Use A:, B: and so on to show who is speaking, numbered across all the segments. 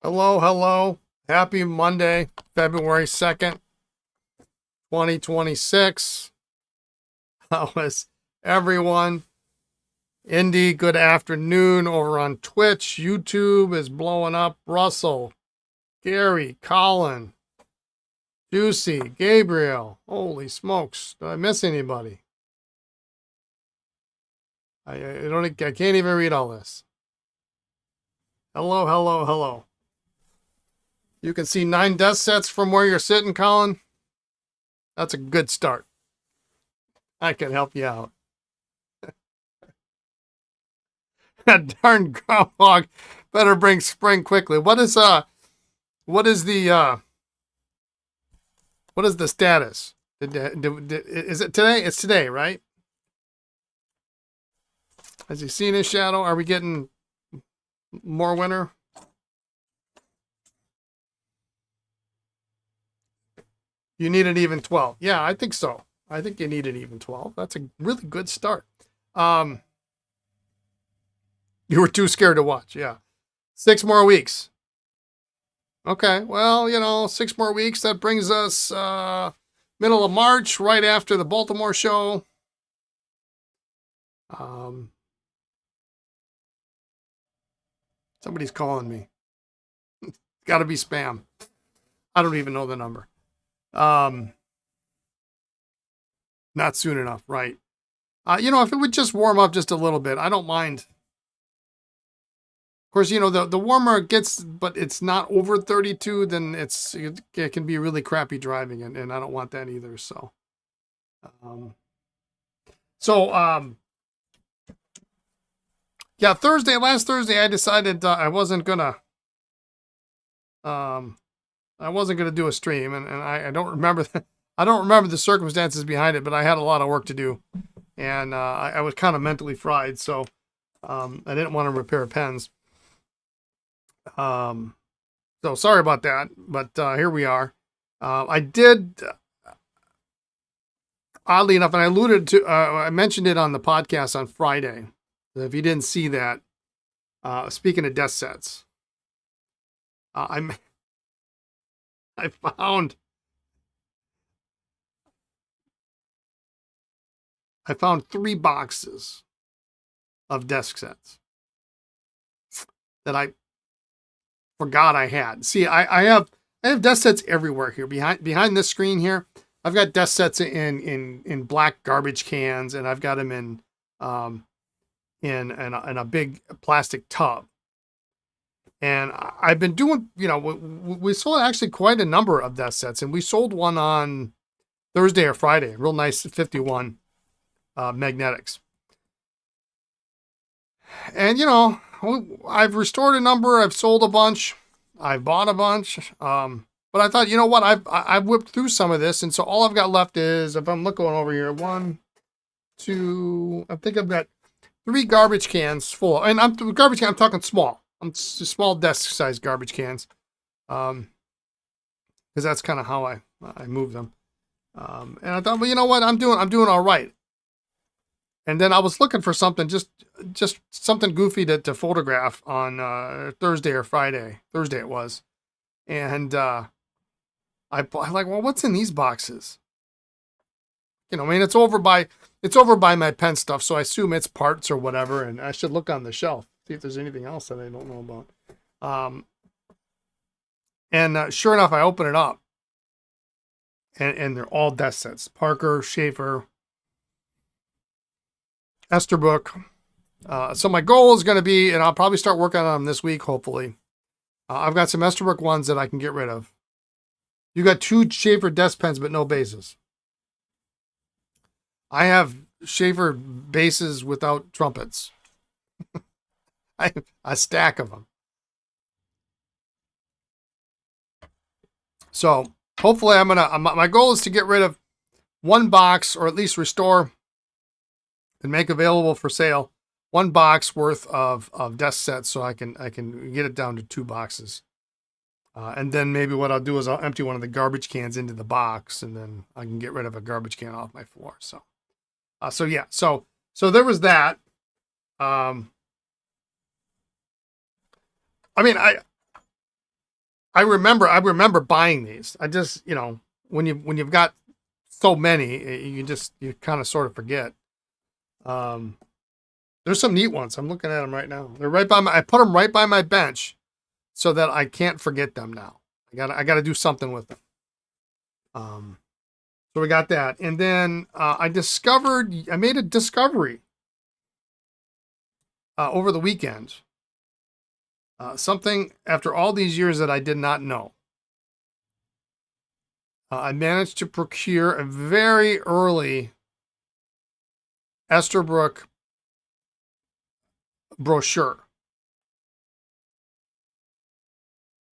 A: Hello, hello. Happy Monday, February 2nd, 2026. How is everyone? Indy, good afternoon over on Twitch. YouTube is blowing up. Russell, Gary, Colin, Juicy, Gabriel. Holy smokes. Did I miss anybody? I can't even read all this. Hello, hello, hello. You can see 9 desk sets from where you're sitting, Colin. That's a good start. I can help you out. That darn groundhog better bring spring quickly. What is the status? Is it today? It's today, right? Has he seen his shadow? Are we getting more winter? You need an even 12. Yeah, I think so. I think you need an even 12. That's a really good start. You were too scared to watch. Yeah. 6 more weeks. Okay. Well, 6 more weeks. That brings us middle of March, right after the Baltimore show. Somebody's calling me. Got to be spam. I don't even know the number. Not soon enough, right? If it would just warm up just a little bit, I don't mind. Of course, the warmer it gets, but it's not over 32, then it can be really crappy driving, and I don't want that either. Yeah, last Thursday, I decided I wasn't gonna do a stream, and I don't remember I don't remember the circumstances behind it, but I had a lot of work to do, and I was kind of mentally fried, so I didn't want to repair pens. So sorry about that, but here we are. I did, oddly enough, and I mentioned it on the podcast on Friday. If you didn't see that, speaking of desk sets, I found 3 boxes of desk sets that I forgot I had. See, I have desk sets everywhere here. Behind this screen here, I've got desk sets in black garbage cans, and I've got them in a big plastic tub. And I've been doing, we sold actually quite a number of desk sets, and we sold one on Thursday or Friday, real nice 51 magnetics. And I've restored a number, I've sold a bunch, I've bought a bunch, but I thought, you know what, I've whipped through some of this, and so all I've got left is, if I'm looking over here, 1, 2, I think I've got 3 garbage cans full, and I'm talking small. I'm small desk size garbage cans, because that's kind of how I move them. And I thought, well, you know what, I'm doing all right. And then I was looking for something, just something goofy to photograph on Thursday or Friday. Thursday it was, and I'm like, well, what's in these boxes? It's over by my pen stuff, so I assume it's parts or whatever, and I should look on the shelf, see if there's anything else that I don't know about. And sure enough, I open it up, and they're all desk sets: Parker, Schaefer, Esterbrook. So my goal is going to be, and I'll probably start working on them this week, hopefully. I've got some Esterbrook ones that I can get rid of. You got 2 Schaefer desk pens, but no bases. I have Schaefer bases without trumpets. I have a stack of them. So hopefully my goal is to get rid of 1 box, or at least restore and make available for sale 1 box worth of desk sets, so I can get it down to 2 boxes. And then maybe what I'll do is I'll empty one of the garbage cans into the box, and then I can get rid of a garbage can off my floor. So yeah, so there was that. I I remember buying these. I just, when you've got so many, you kind of sort of forget. Um, there's some neat ones. I'm looking at them right now. They're right by I put them right by my bench so that I can't forget them now. I gotta do something with them. Um, so we got that. And then I made a discovery over the weekend. Something after all these years that I did not know. I managed to procure a very early Esterbrook brochure.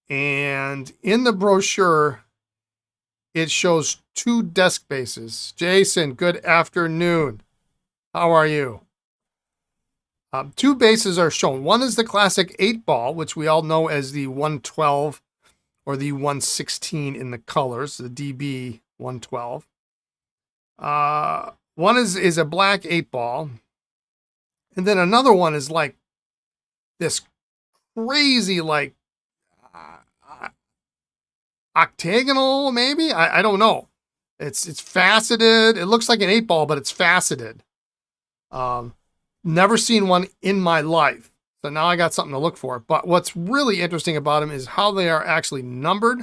A: And in the brochure, it shows 2 desk bases. Jason, good afternoon. How are you? 2 bases are shown. One is the classic 8-ball, which we all know as the 112 or the 116 in the colors, the DB 112. One is a black 8-ball. And then another one is like this crazy, like octagonal, maybe? I don't know. It's faceted. It looks like an 8-ball, but it's faceted. Never seen one in my life. So now I got something to look for. But what's really interesting about them is how they are actually numbered.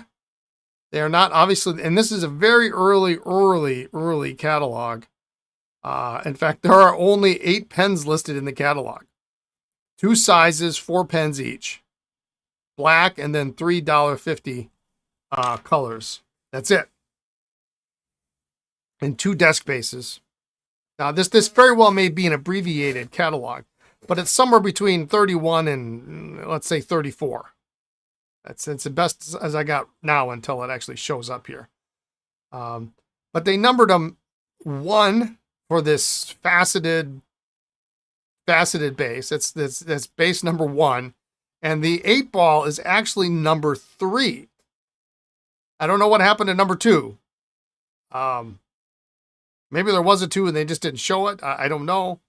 A: They are not obviously, and this is a very early catalog. In fact, there are only 8 pens listed in the catalog. 2 sizes, 4 pens each. Black and then $3.50 colors. That's it. And 2 desk bases. Now, this very well may be an abbreviated catalog, but it's somewhere between 31 and, let's say, 34. It's the best as I got now until it actually shows up here. But they numbered them 1 for this faceted base. That's base number 1. And the 8-ball is actually number 3. I don't know what happened to number 2. Maybe there was a 2 and they just didn't show it. I don't know.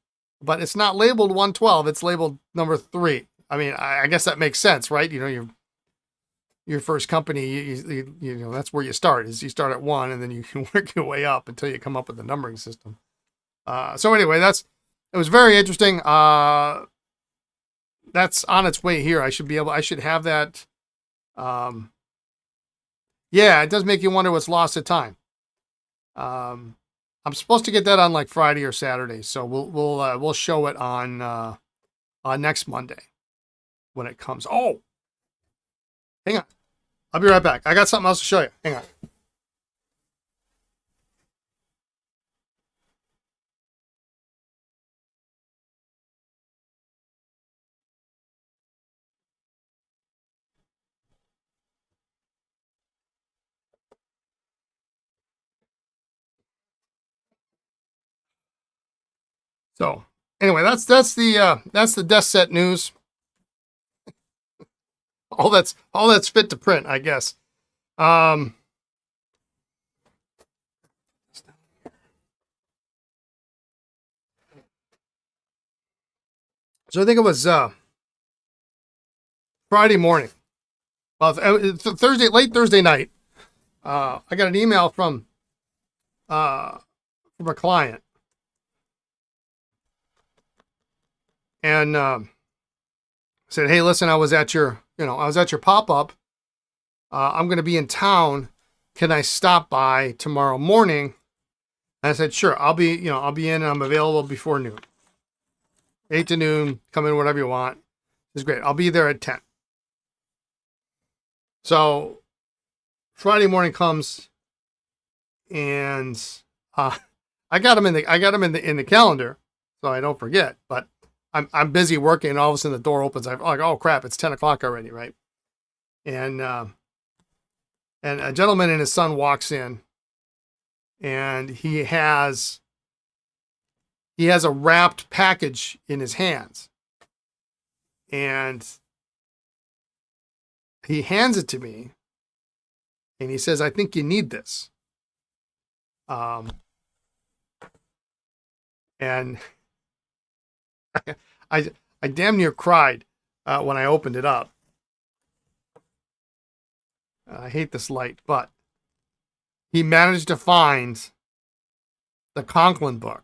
A: But it's not labeled 112. It's labeled number 3. I mean, I guess that makes sense, right? Your first company, you know, that's where you start. Is you start at 1 and then you can work your way up until you come up with the numbering system. So anyway, it was very interesting. That's on its way here. I should have that. Yeah, it does make you wonder what's lost at time. I'm supposed to get that on like Friday or Saturday, so we'll show it on next Monday when it comes. Oh, hang on, I'll be right back. I got something else to show you. Hang on. So anyway, that's the desk set news. All that's fit to print, I guess. So I think it was Friday morning. Well, late Thursday night. I got an email from a client, and said, "Hey, listen, I was at your pop up. I'm going to be in town. Can I stop by tomorrow morning?" And I said, "Sure. I'll be in. And I'm available before noon, 8 to noon. Come in whenever you want. It's great. I'll be there at 10." So Friday morning comes, and I got him in the calendar, so I don't forget. But I'm busy working, and all of a sudden the door opens. I'm like, oh crap, it's 10 o'clock already, right? And a gentleman and his son walks in, and he has a wrapped package in his hands, and he hands it to me, and he says, "I think you need this." And I damn near cried when I opened it up. I hate this light, but he managed to find the Conklin book,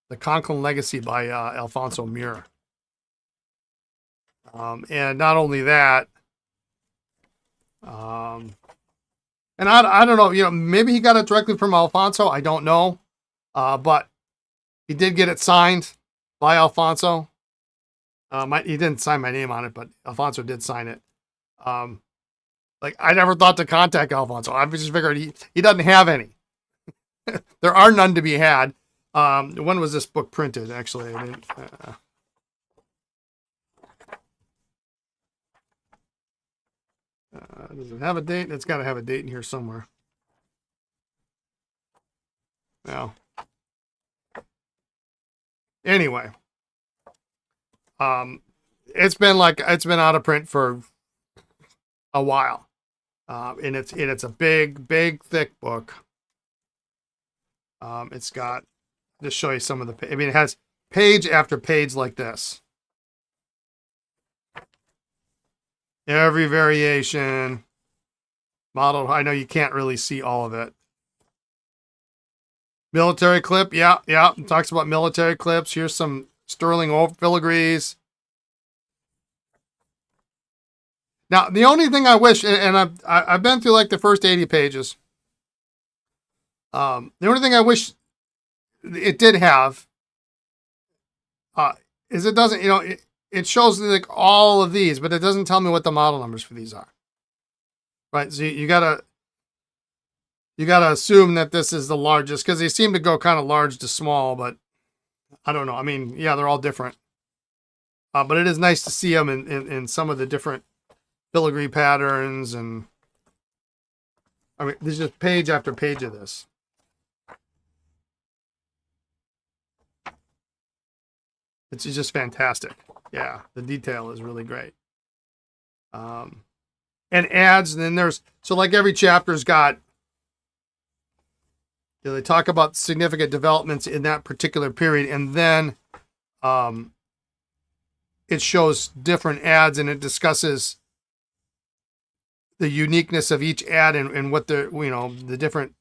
A: The Conklin Legacy by Alfonso Muir. And not only that, and I don't know, maybe he got it directly from Alfonso. I don't know. But he did get it signed by Alfonso. He didn't sign my name on it, but Alfonso did sign it. Like, I never thought to contact Alfonso. I just figured he doesn't have any. There are none to be had. When was this book printed? Actually, I didn't. Does it have a date? It's got to have a date in here somewhere. Well, anyway, it's been out of print for a while, and it's a big, thick book. It's got, just show you some of the. I mean, it has page after page like this. Every variation modeled. I know you can't really see all of it. Military clip, yeah. It talks about military clips. Here's some sterling filigrees. Now, the only thing I wish, and I've been through like the first 80 pages. The only thing I wish it did have is it doesn't, it shows like all of these, but it doesn't tell me what the model numbers for these are. Right, so you gotta assume that this is the largest, because they seem to go kind of large to small, but I don't know. I mean, yeah, they're all different. But it is nice to see them in some of the different filigree patterns, and I mean, there's just page after page of this. It's just fantastic. Yeah, the detail is really great. And adds, and then there's, so like every chapter's got, they talk about significant developments in that particular period, and then it shows different ads, and it discusses the uniqueness of each ad and what the the different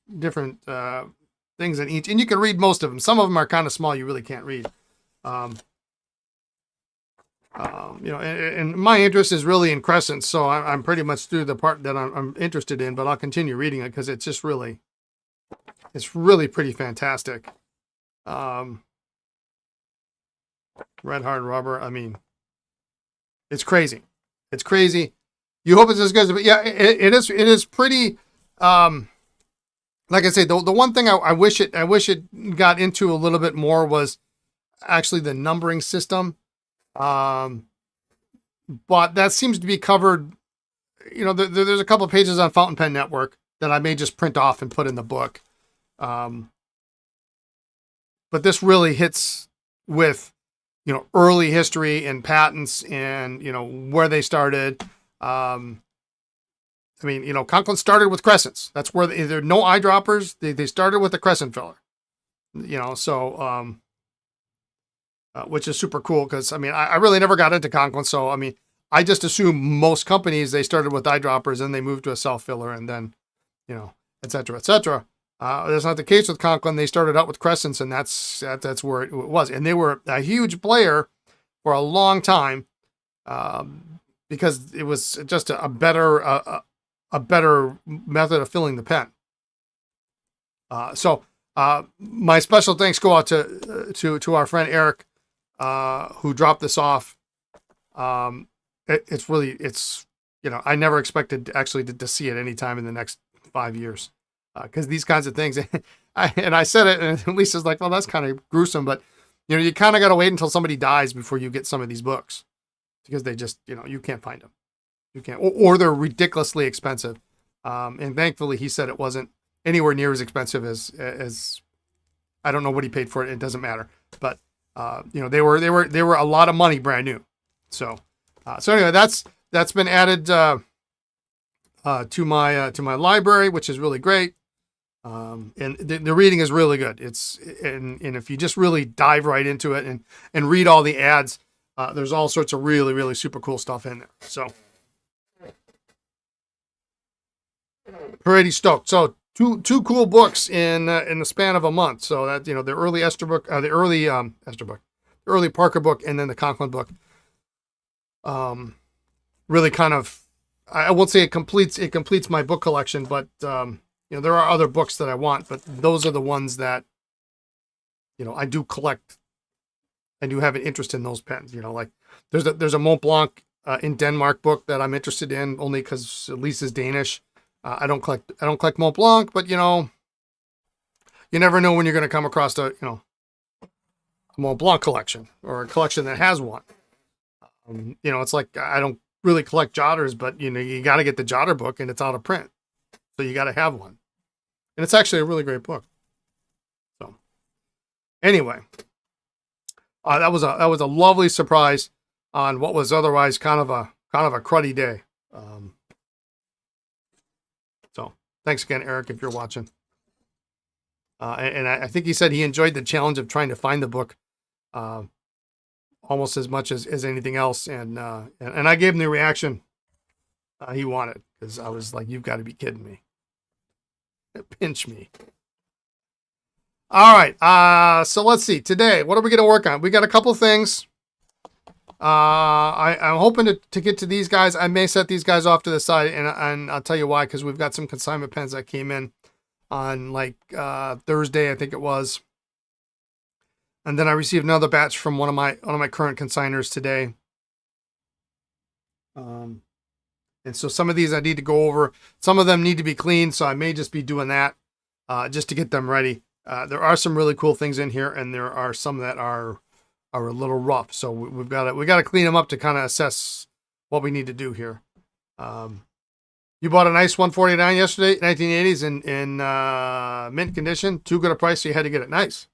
A: things in each. And you can read most of them. Some of them are kind of small; you really can't read. And my interest is really in crescents, so I'm pretty much through the part that I'm interested in. But I'll continue reading it because it's just really. It's really pretty fantastic. Red hard rubber. I mean, it's crazy. It's crazy. You hope it's as good as, but yeah, it is. It is pretty. Like I say, the one thing I wish it got into a little bit more was actually the numbering system. But that seems to be covered. There's a couple of pages on Fountain Pen Network that I may just print off and put in the book. But this really hits with, early history and patents and, where they started. I mean, Conklin started with crescents. That's where there are no eyedroppers. They started with a crescent filler, so, which is super cool. Cause I mean, I really never got into Conklin. So, I mean, I just assume most companies, they started with eyedroppers and they moved to a self filler and then, et cetera, et cetera. That's not the case with Conklin. They started out with crescents, and that's where it was. And they were a huge player for a long time, because it was just a better method of filling the pen. So my special thanks go out to our friend Eric, who dropped this off. It's I never expected actually to see it anytime in the next 5 years. Because these kinds of things, I said it, and Lisa's like, well, that's kind of gruesome, but you kind of got to wait until somebody dies before you get some of these books, because they just, you can't find them. You can't, or they're ridiculously expensive. And thankfully he said it wasn't anywhere near as expensive as I don't know what he paid for it. It doesn't matter, but they were a lot of money brand new. So anyway, that's been added to my library, which is really great. And the reading is really good. And if you just really dive right into it and read all the ads, there's all sorts of really, really super cool stuff in there. So pretty stoked. So two cool books in the span of a month. So that, you know, the early Esther book, the early Esther book, the early Parker book, and then the Conklin book. Really kind of, I won't say it completes my book collection, but you know, there are other books that I want, but those are the ones that, you know, I do collect. I do have an interest in those pens. You know, like there's a Mont Blanc in Denmark book that I'm interested in only because Elise is Danish. I don't collect Mont Blanc, but you know, you never know when you're going to come across a Mont Blanc collection or a collection that has one. You know, it's like I don't really collect jotters, but you know, you got to get the jotter book and it's out of print, so you got to have one. And it's actually a really great book. So anyway, that was a lovely surprise on what was otherwise kind of a cruddy day. So thanks again, Eric, if you're watching. And I think he said he enjoyed the challenge of trying to find the book almost as much as anything else. And I gave him the reaction he wanted, because I was like, you've got to be kidding me. Pinch me. All right. So let's see. Today, what are we going to work on? We got a couple things. I'm hoping to get to these guys. I may set these guys off to the side, and I'll tell you why, because we've got some consignment pens that came in on like Thursday, I think it was. And then I received another batch from one of my current consigners today. And so some of these I need to go over. Some of them need to be cleaned, so I may just be doing that just to get them ready. There are some really cool things in here, and there are some that are a little rough. So we got to clean them up to kind of assess what we need to do here. You bought a nice 149 yesterday, 1980s in mint condition, too good a price, so you had to get it. Nice.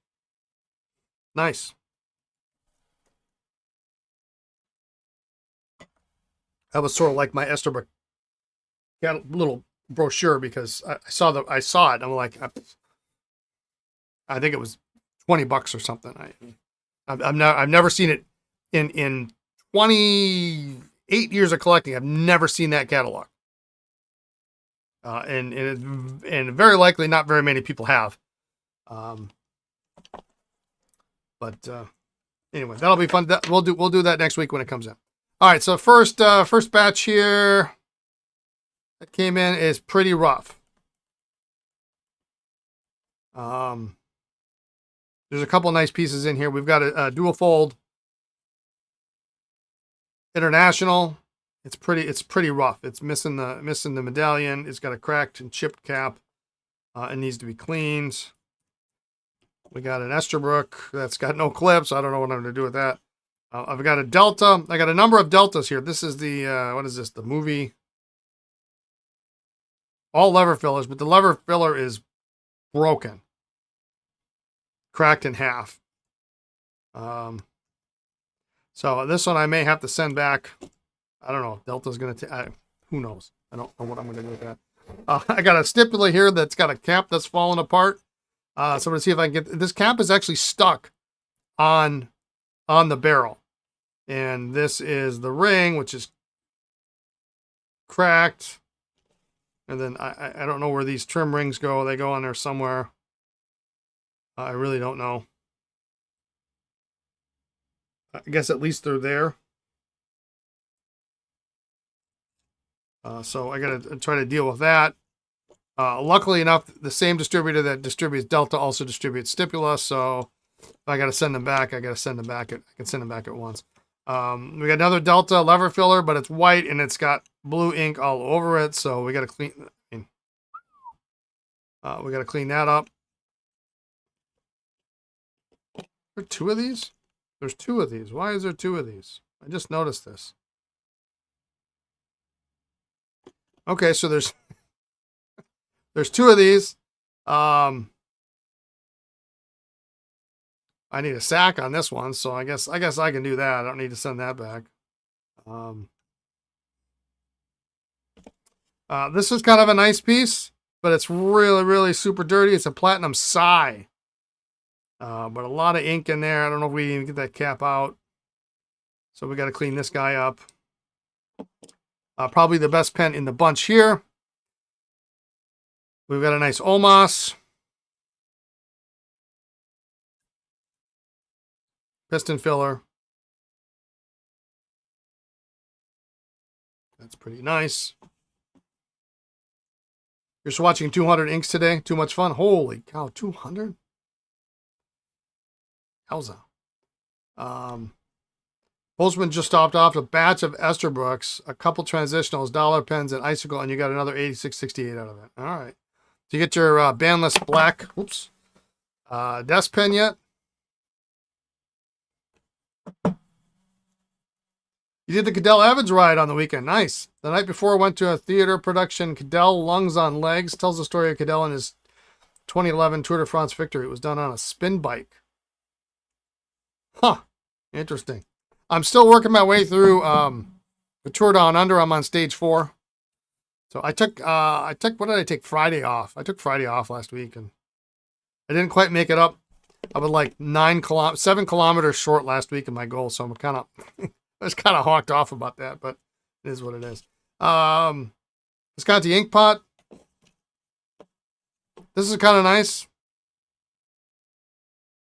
A: That was sort of like my Esterbrook little brochure, because I saw it. And I'm like, I think it was $20 or something. I've never seen it in 28 years of collecting. I've never seen that catalog. And very likely not very many people have. But anyway, that'll be fun. We'll do that next week when it comes in. All right, so first batch here that came in is pretty rough. There's a couple nice pieces in here. We've got a dual fold International. It's pretty rough. It's missing the medallion. It's got a cracked and chipped cap. It needs to be cleaned. We got an Esterbrook that's got no clips. I don't know what I'm going to do with that. I've got a Delta. I got a number of Deltas here. This is the, what is this? The movie. All lever fillers, but the lever filler is broken. Cracked in half. So this one I may have to send back. I don't know. Delta's going to, who knows? I don't know what I'm going to do with that. I got a stipula here that's got a cap that's falling apart. So I'm going to see if I can get, this cap is actually stuck on the barrel. And this is the ring, which is cracked. And then I don't know where these trim rings go. They go on there somewhere. I really don't know. I guess at least they're there. So I got to try to deal with that. Luckily enough, the same distributor that distributes Delta also distributes stipula. So if I got to send them back, I got to send them back. I can send them back at once. We got another Delta lever filler, but it's white and it's got blue ink all over it. So we got to clean. We got to clean that up. There are two of these? There's two of these. Why is there two of these? I just noticed this. Okay, so there's two of these. I need a sack on this one, so I guess I can do that. I don't need to send that back. This is kind of a nice piece, but it's really, really super dirty. It's a platinum Psi. But a lot of ink in there. I don't know if we even get that cap out. So we got to clean this guy up. Probably the best pen in the bunch here. We've got a nice Omos. Piston filler. That's pretty nice. You're swatching 200 inks today. Too much fun. Holy cow, 200? Howza. Postman just stopped off a batch of Esterbrooks, a couple transitionals, dollar pens, and icicle, and you got another 86.68 out of it. All right. Do you get your bandless black, desk pen yet? You did the Cadell Evans ride on the weekend. Nice. The night before, I went to a theater production, Cadell Lungs on Legs. Tells the story of Cadell and his 2011 Tour de France victory. It was done on a spin bike. Huh. Interesting. I'm still working my way through the Tour Down Under. I'm on stage 4. So I took, what did I take? Friday off. I took Friday off last week, and I didn't quite make it up. I was like 7 kilometers short last week of my goal, so I'm kind of... I was kind of hawked off about that, but it is what it is. Visconti ink pot. This is kind of nice.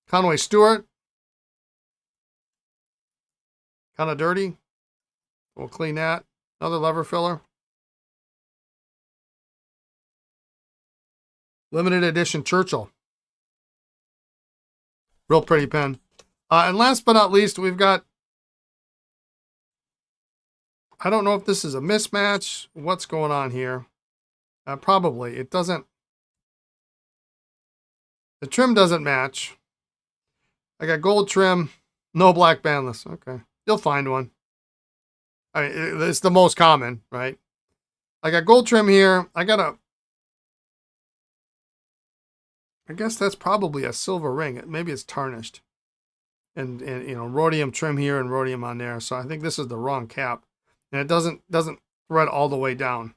A: Conway Stewart. Kind of dirty. We'll clean that. Another lever filler. Limited edition Churchill. Real pretty pen. And last but not least, we've got... I don't know if this is a mismatch. What's going on here? Probably. It doesn't... The trim doesn't match. I got gold trim, no black bandless. Okay. You'll find one. I mean, it's the most common, right? I got gold trim here. I guess that's probably a silver ring. Maybe it's tarnished. And you know, rhodium trim here and rhodium on there. So I think this is the wrong cap. And it doesn't thread all the way down.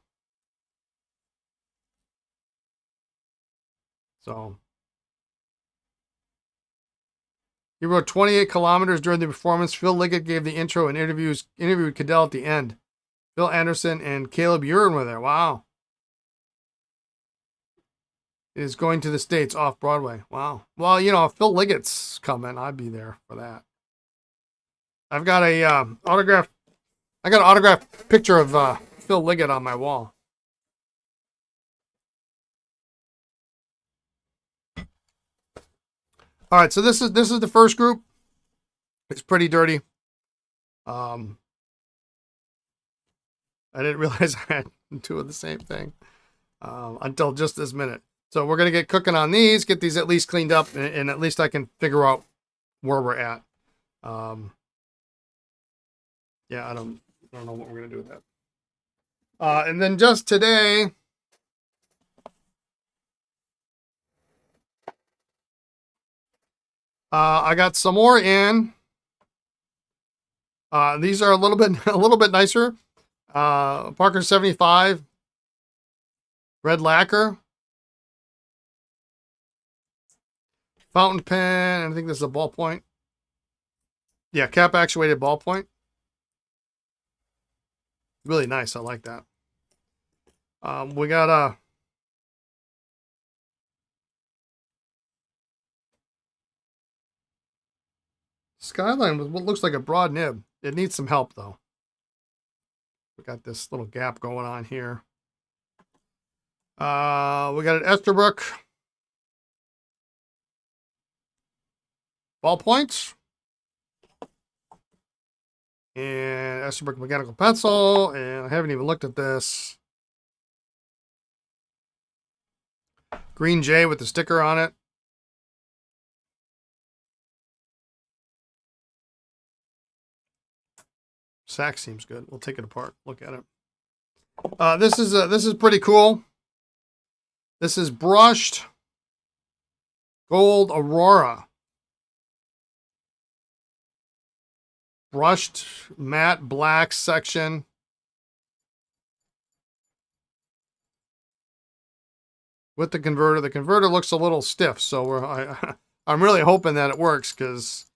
A: So he rode 28 kilometers during the performance. Phil Liggett gave the intro and interviewed Cadell at the end. Phil Anderson and Caleb Ewan were there. Wow. It is going to the States off Broadway. Wow. Well, you know, if Phil Liggett's coming, I'd be there for that. I've got a autograph. I got an autographed picture of Phil Liggett on my wall. All right, so this is the first group. It's pretty dirty. I didn't realize I had 2 of the same thing until just this minute. So we're gonna get cooking on these, get these at least cleaned up, and at least I can figure out where we're at. Yeah, I don't know what we're gonna do with that. And then just today, I got some more in. These are a little bit nicer. Parker 75 red lacquer, fountain pen. I think this is a ballpoint. Yeah, cap actuated ballpoint. Really nice. I like that. We got a Skyline with what looks like a broad nib. It needs some help though. We got this little gap going on here. We got an Esterbrook ballpoint. And Esterbrook mechanical pencil. And I haven't even looked at this. Green J with the sticker on it. Sack seems good. We'll take it apart. Look at it. This is pretty cool. This is brushed gold Aurora. Brushed matte black section. With the converter. The converter looks a little stiff, so I'm really hoping that it works because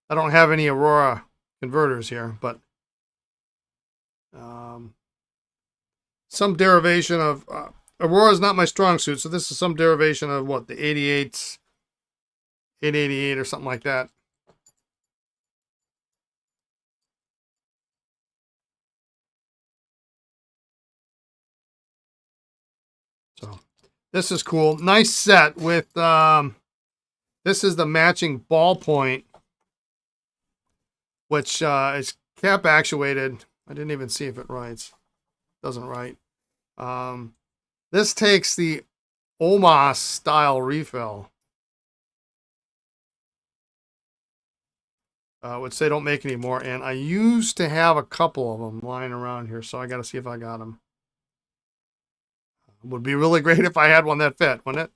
A: I don't have any Aurora converters here, but some derivation of Aurora is not my strong suit, so this is some derivation of what, the 88, 888 or something like that. So this is cool. Nice set with this is the matching ballpoint, which is cap actuated. I didn't even see if it writes. Doesn't write. This takes the OMAS style refill, which they don't make anymore. And I used to have a couple of them lying around here, so I got to see if I got them. Would be really great if I had one that fit, wouldn't it?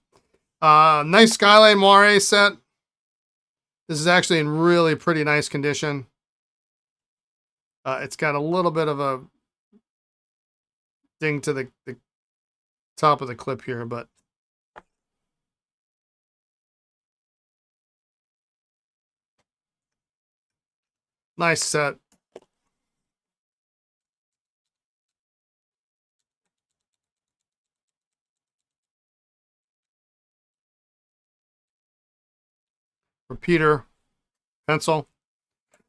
A: Nice Skyline Moire set. This is actually in really pretty nice condition. It's got a little bit of a ding to the top of the clip here, but nice set. Repeater pencil.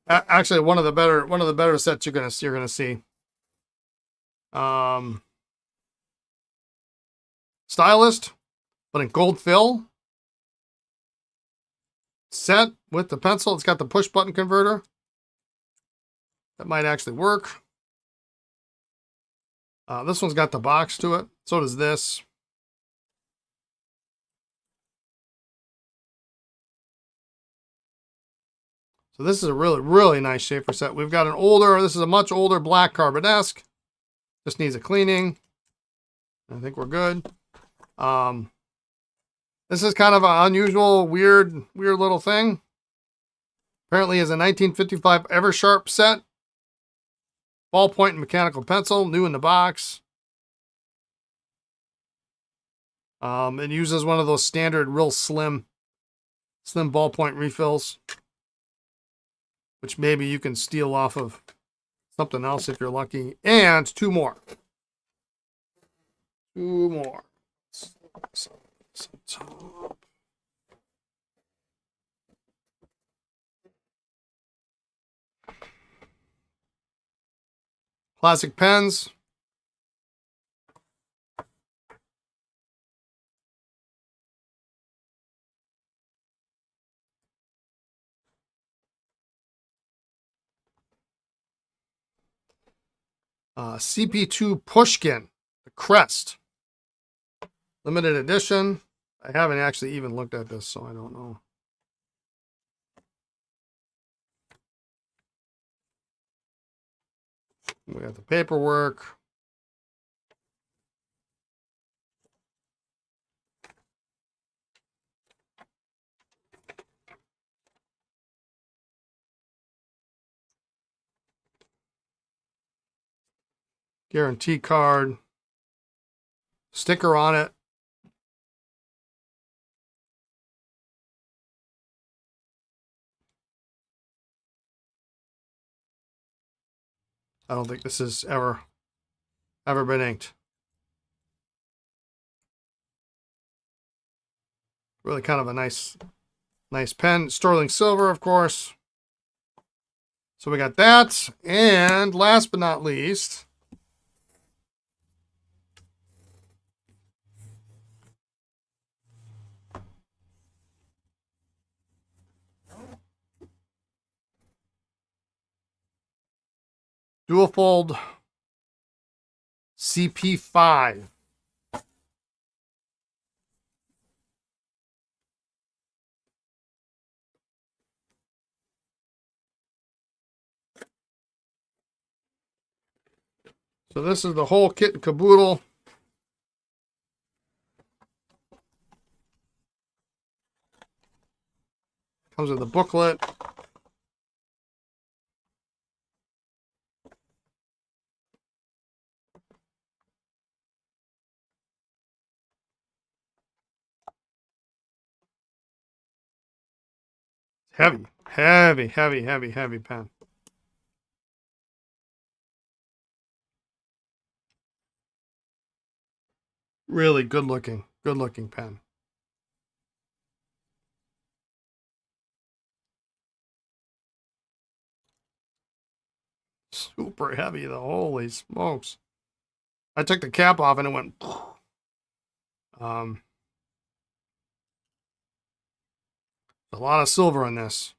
A: Actually, one of the better sets you're gonna see. Stylist, but in gold fill. Set with the pencil. It's got the push button converter. That might actually work. This one's got the box to it. So does this. So this is a really, really nice shaper set. We've got this is a much older black Carbonesque. Just needs a cleaning. I think we're good. This is kind of an unusual, weird little thing. Apparently is a 1955 Eversharp set. Ballpoint and mechanical pencil, new in the box. It uses one of those standard, real slim ballpoint refills, which maybe you can steal off of something else if you're lucky. And two more. Top. Classic pens. CP2 Pushkin, the Crest. Limited edition. I haven't actually even looked at this, so I don't know. We got the paperwork. Guarantee card. Sticker on it. I don't think this has ever been inked. Really kind of a nice pen. Sterling silver, of course. So we got that. And last but not least, dual fold CP5. So this is the whole kit and caboodle. Comes with a booklet. Heavy pen. Really good looking pen. Super heavy though. Holy smokes. I took the cap off and it went. A lot of silver in this.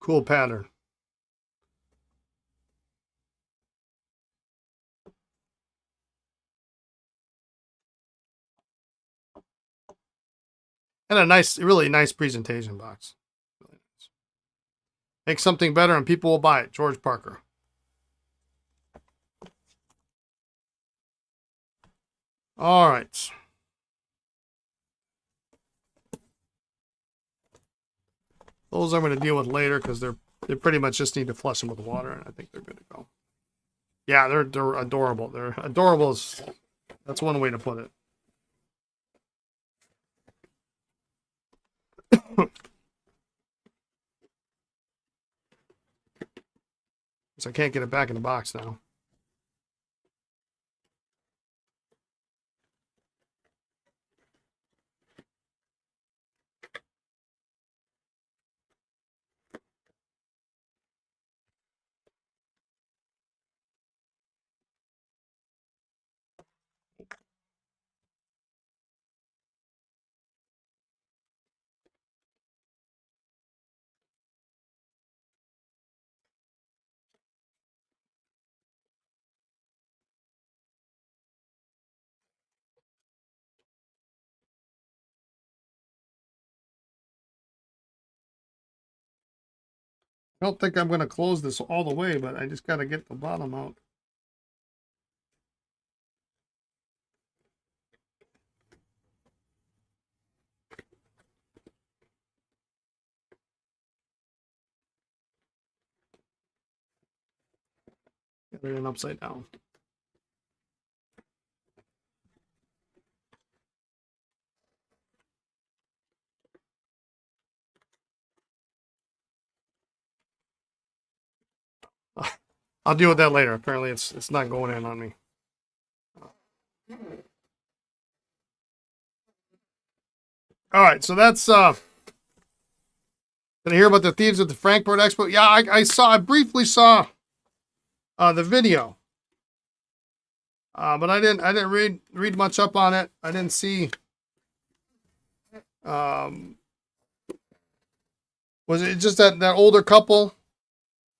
A: Cool pattern. And a nice, really nice presentation box. Really nice. Make something better and people will buy it. George Parker. All right. Those I'm going to deal with later because they pretty much just need to flush them with water, and I think they're good to go. Yeah, they're adorable. They're adorable. That's one way to put it. So I can't get it back in the box now. I don't think I'm going to close this all the way, but I just got to get the bottom out. Get it in upside down. I'll deal with that later. Apparently it's not going in on me. All right, so that's did I hear about the thieves at the Frankfurt Expo? Yeah, I briefly saw the video. But I didn't read much up on it. I didn't see was it just that older couple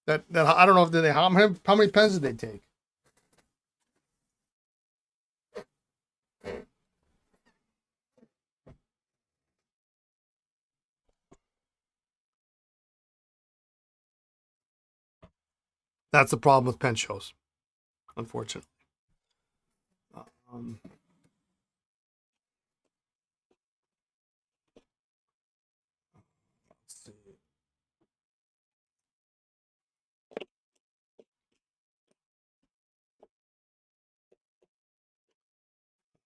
A: that I don't know if how many pens did they take? That's the problem with pen shows, unfortunately. Let's see.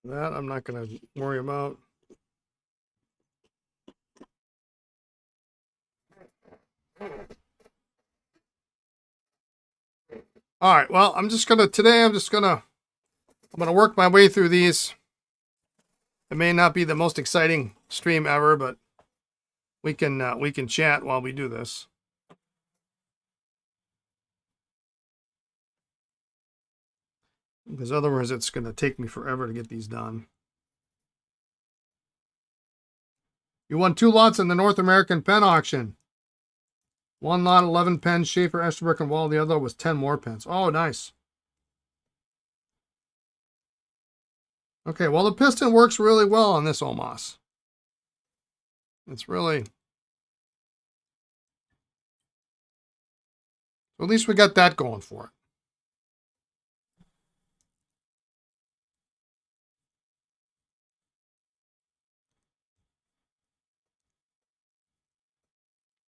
A: That I'm not going to worry about. All right. Well, I'm gonna work my way through these. It may not be the most exciting stream ever, but we can chat while we do this. Because otherwise it's going to take me forever to get these done. You won 2 lots in the North American pen auction. One lot, 11 pens, Schaefer, Estabrook, and Wall. The other was 10 more pens. Oh, nice. Okay, well, the piston works really well on this Omos. It's really... At least we got that going for it.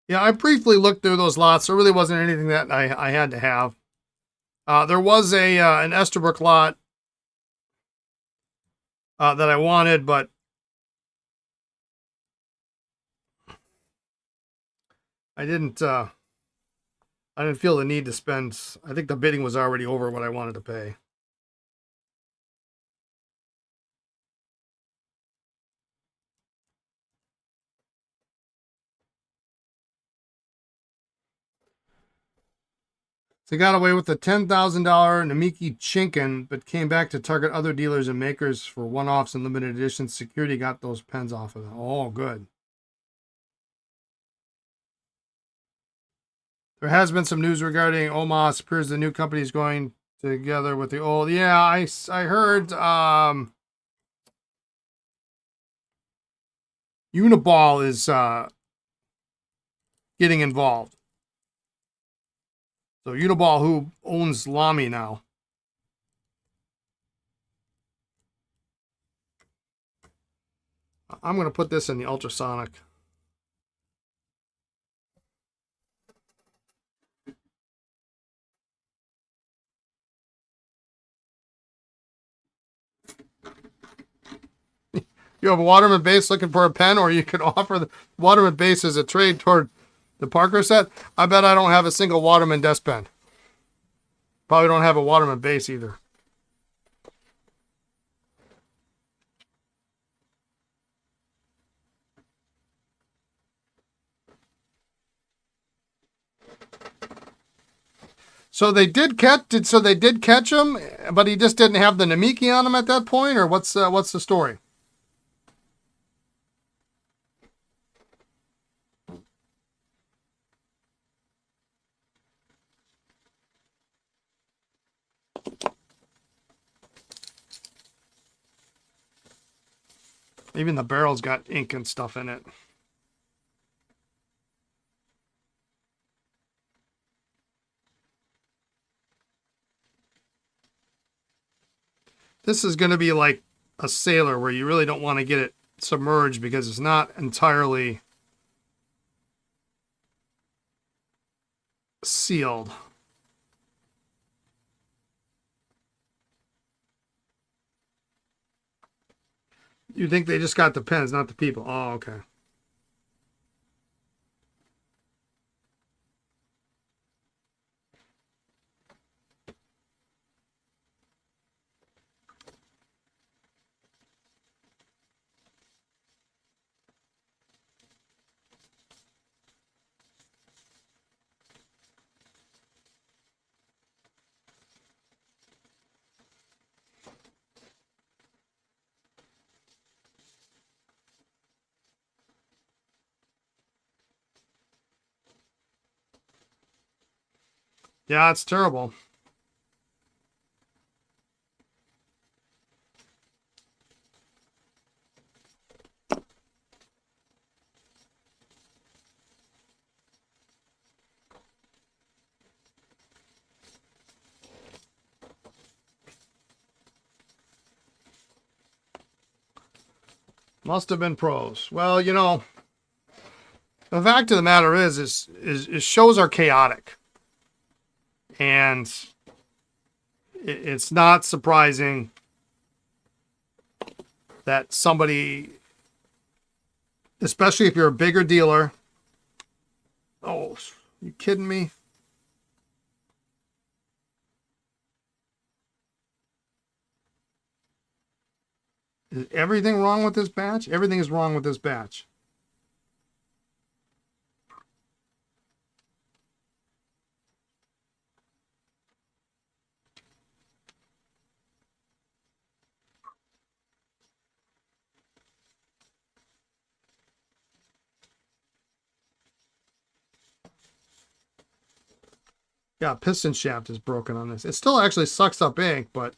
A: Yeah, I briefly looked through those lots. There really wasn't anything that I had to have. There was an Estabrook lot that I wanted, but I didn't feel the need to spend. I think the bidding was already over what I wanted to pay. So he got away with the $10,000 Namiki Chinkin, but came back to target other dealers and makers for one-offs and limited editions. Security got those pens off of them. Oh, good. There has been some news regarding Omas. Appears the new company is going together with the old. Yeah, I heard Uniball is getting involved. So Uniball, who owns Lamy now. I'm going to put this in the ultrasonic. You have a Waterman base looking for a pen, or you could offer the Waterman base as a trade toward the Parker set. I bet I don't have a single Waterman desk pen. Probably don't have a Waterman base either. So they did catch him, but he just didn't have the Namiki on him at that point, or what's the story? Even the barrel's got ink and stuff in it. This is going to be like a sailor where you really don't want to get it submerged because it's not entirely sealed. You think they just got the pens, not the people. Oh, okay. Yeah, it's terrible. Must have been pros. Well, you know, the fact of the matter is shows are chaotic. And it's not surprising that somebody, especially if you're a bigger dealer. Oh, you kidding me? Is everything wrong with this batch? Everything is wrong with this batch. Yeah, piston shaft is broken on this. It still actually sucks up ink, but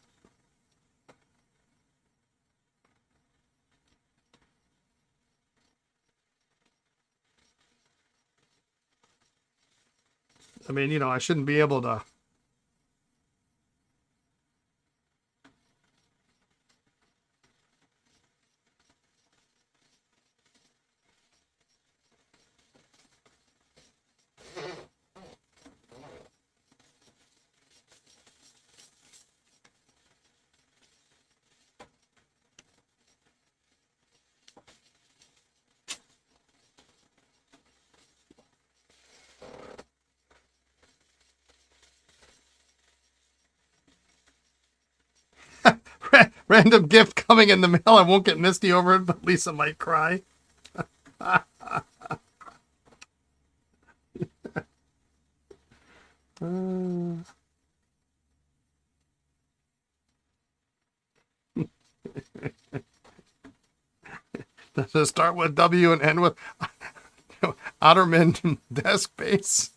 A: I mean, you know, I shouldn't be able to. Random gift coming in the mail. I won't get misty over it, but Lisa might cry. Does it start with W and end with Otterman desk base?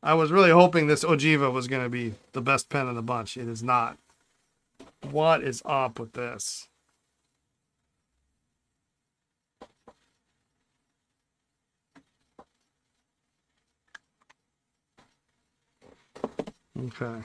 A: I was really hoping this Ogiva was going to be the best pen in the bunch. It is not. What is up with this? Okay.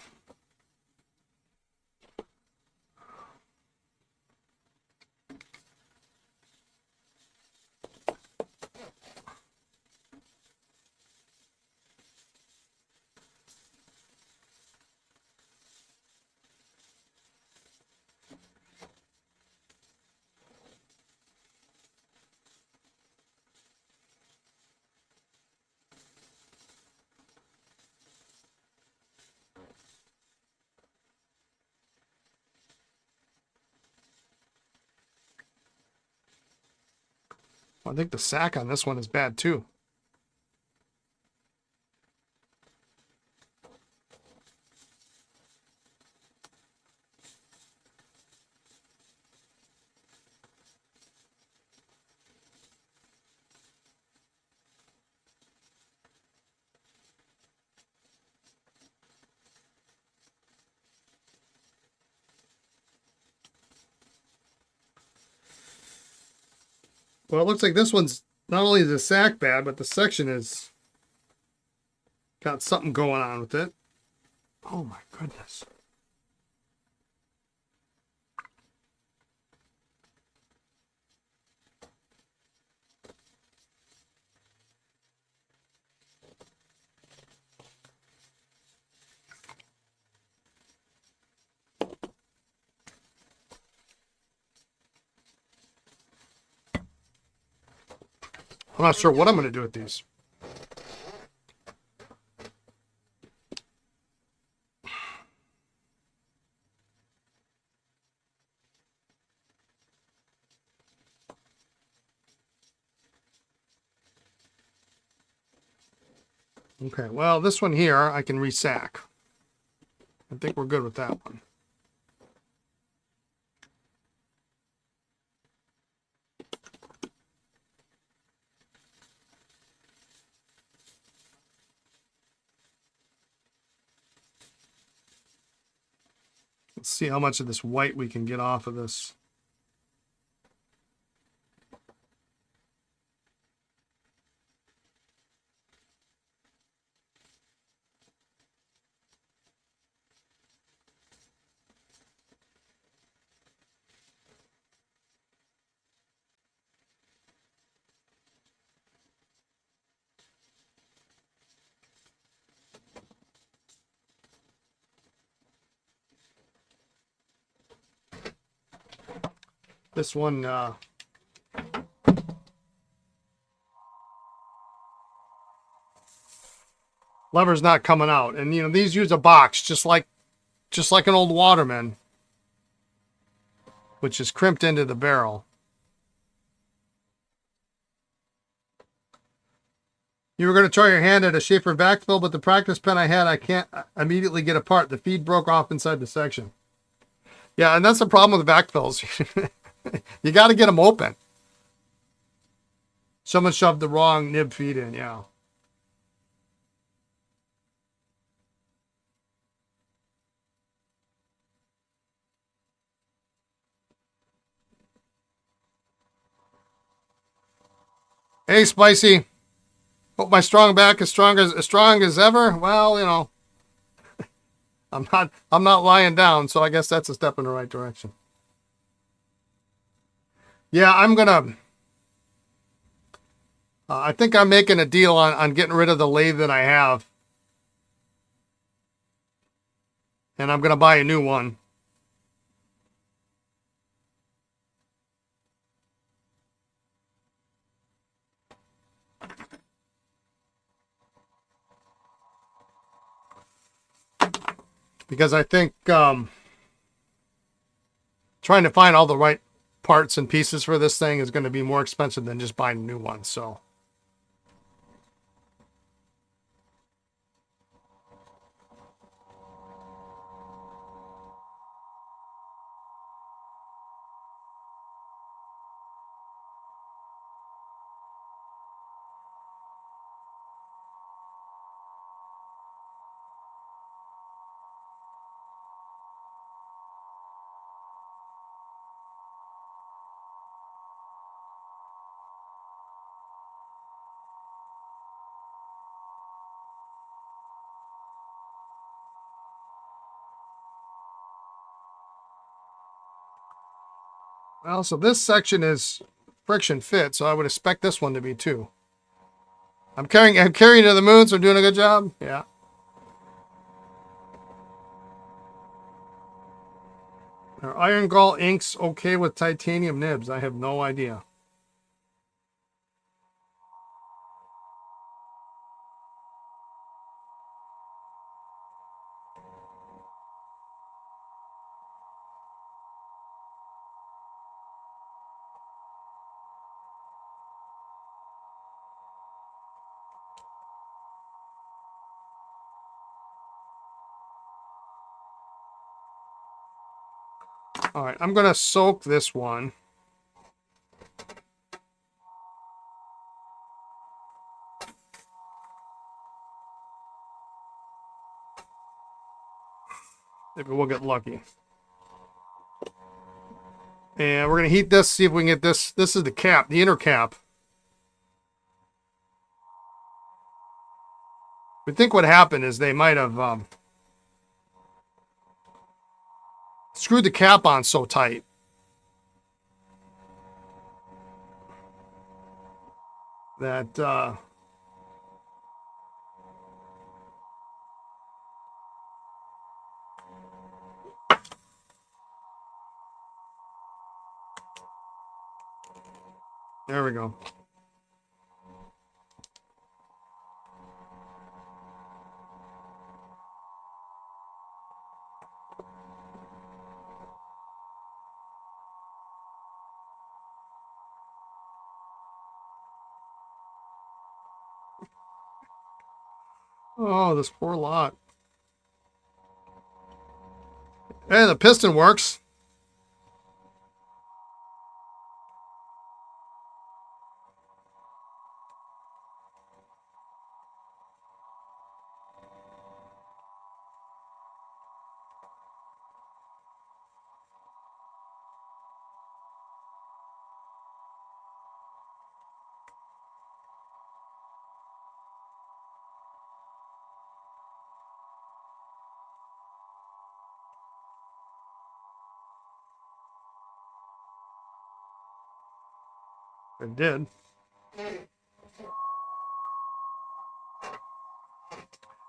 A: I think the sack on this one is bad too. Well, it looks like this one's not only the sack bad, but the section is got something going on with it. Oh my goodness. I'm not sure what I'm going to do with these. Okay, well, this one here, I can resack. I think we're good with that one. Let's see how much of this white we can get off of this. This one, lever's not coming out. And, you know, these use a box just like an old Waterman, which is crimped into the barrel. You were going to try your hand at a Schaefer backfill, but the practice pen I had, I can't immediately get apart. The feed broke off inside the section. Yeah, and that's the problem with the backfills. You got to get them open. Someone shoved the wrong nib feed in, yeah. Hey, Spicy. Hope my strong back is strong as ever. Well, you know, I'm not lying down, so I guess that's a step in the right direction. Yeah, I'm gonna. I think I'm making a deal on getting rid of the lathe that I have, and I'm gonna buy a new one. because I think trying to find all the right parts and pieces for this thing is going to be more expensive than just buying a new one. So well, so this section is friction fit, so I would expect this one to be too. I'm carrying to the moon, so I'm doing a good job. Yeah. Are iron gall inks okay with titanium nibs? I have no idea. All right, I'm going to soak this one. Maybe we'll get lucky. And we're going to heat this, see if we can get this. This is the cap, the inner cap. We think what happened is they might have screwed the cap on so tight that there we go. Oh, this poor lot. Hey, the piston works. It did.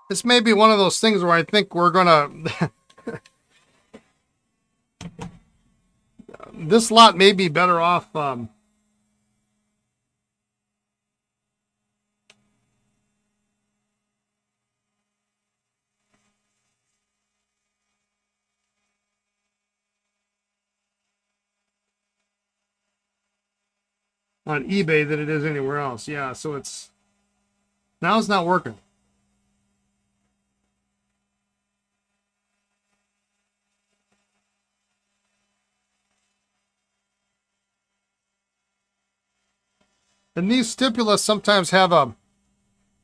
A: This may be one of those things where I think we're gonna this lot may be better off on eBay than it is anywhere else. Yeah, so it's now it's not working. And these stipulas sometimes have a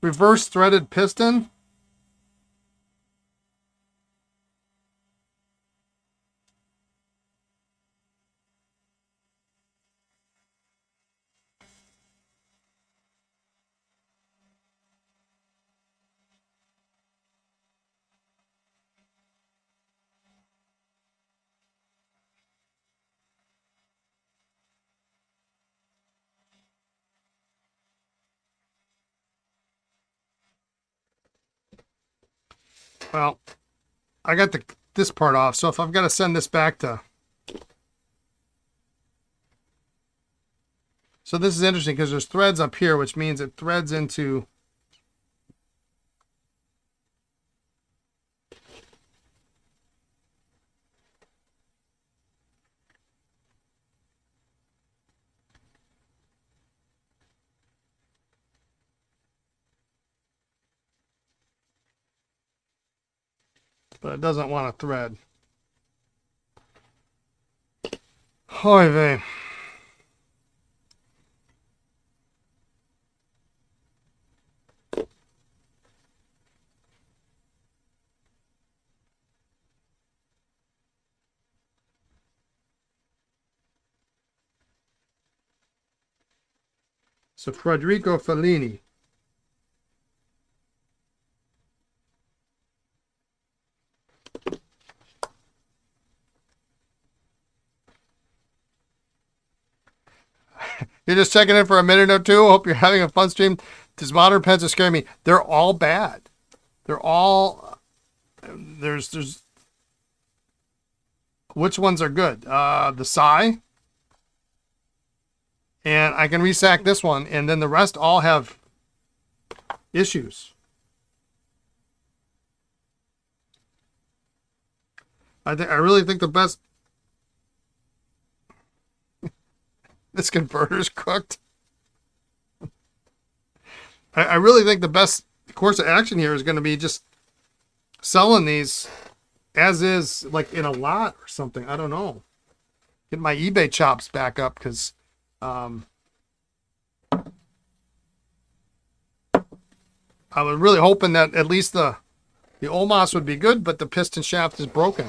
A: reverse threaded piston. Well, I got this part off, so if I've got to send this back to... So this is interesting because there's threads up here, which means it threads into... but it doesn't want to thread. Oy vey. So Federico Fellini. You're just checking in for a minute or two. Hope you're having a fun stream. These modern pens are scaring me. They're all bad. They're all there's which ones are good? The Psy, and I can resack this one, and then the rest all have issues. I really think the best. This converter's cooked. I really think the best course of action here is going to be just selling these as is, like in a lot or something. I don't know. Get my eBay chops back up because I was really hoping that at least the Olmas would be good, but the piston shaft is broken.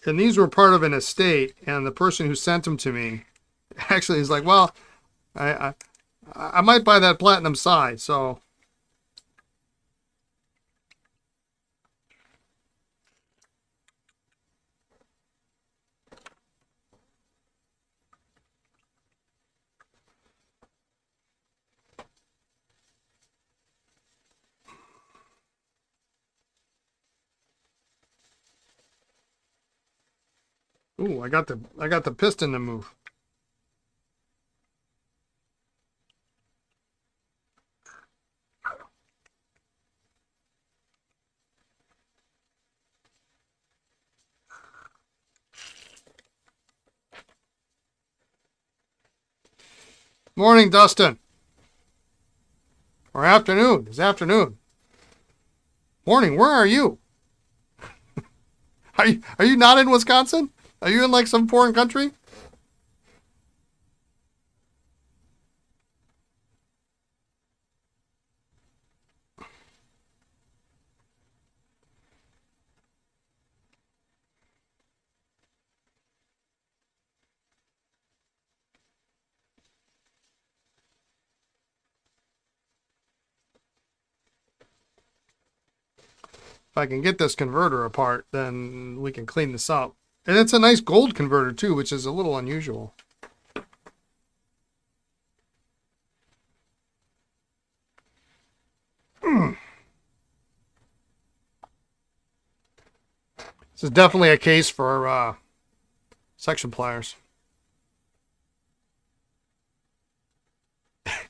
A: And these were part of an estate, and the person who sent them to me actually is like, well, I might buy that platinum side, so. Ooh, I got the piston to move. Morning, Dustin. Or afternoon. It's afternoon. Morning, where are you? Are you not in Wisconsin? Are you in like some foreign country? If I can get this converter apart, then we can clean this up. And it's a nice gold converter too, which is a little unusual. This is definitely a case for section pliers.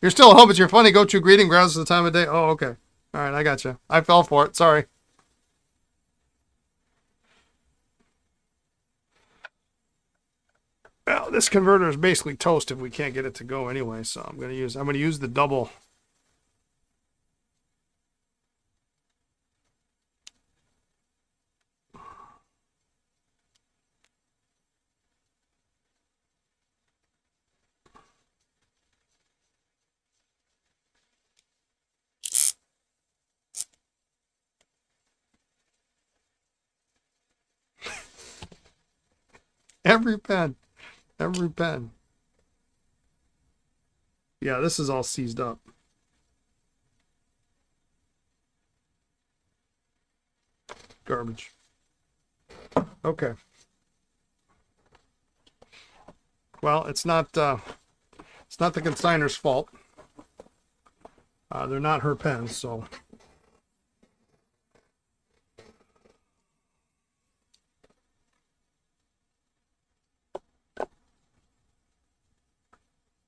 A: You're still home, but you're funny. Go to greeting grounds at the time of day. Oh, okay. All right, I got you. I fell for it. Sorry. Well, this converter is basically toast if we can't get it to go anyway. So I'm gonna use the double. Every pen. Every pen. Yeah, this is all seized up. Garbage. Okay. Well, it's not the consigner's fault. They're not her pens, so.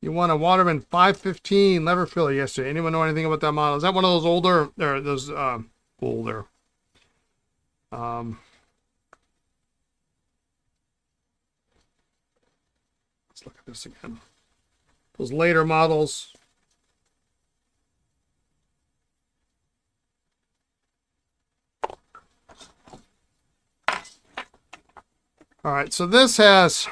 A: You won a Waterman 515 lever filler yesterday. Anyone know anything about that model? Is that one of those older, or those older? Let's look at this again. Those later models. All right, so this has,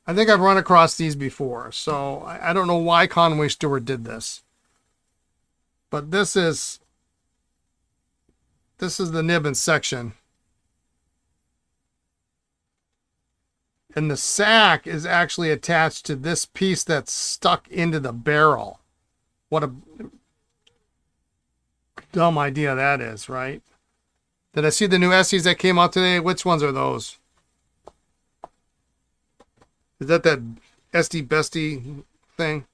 A: I think I've run across these before, so I don't know why Conway Stewart did this. But this is the nib and section. And the sack is actually attached to this piece that's stuck into the barrel. What a dumb idea that is, right? Did I see the new Essies that came out today? Which ones are those? Is that SD Bestie thing?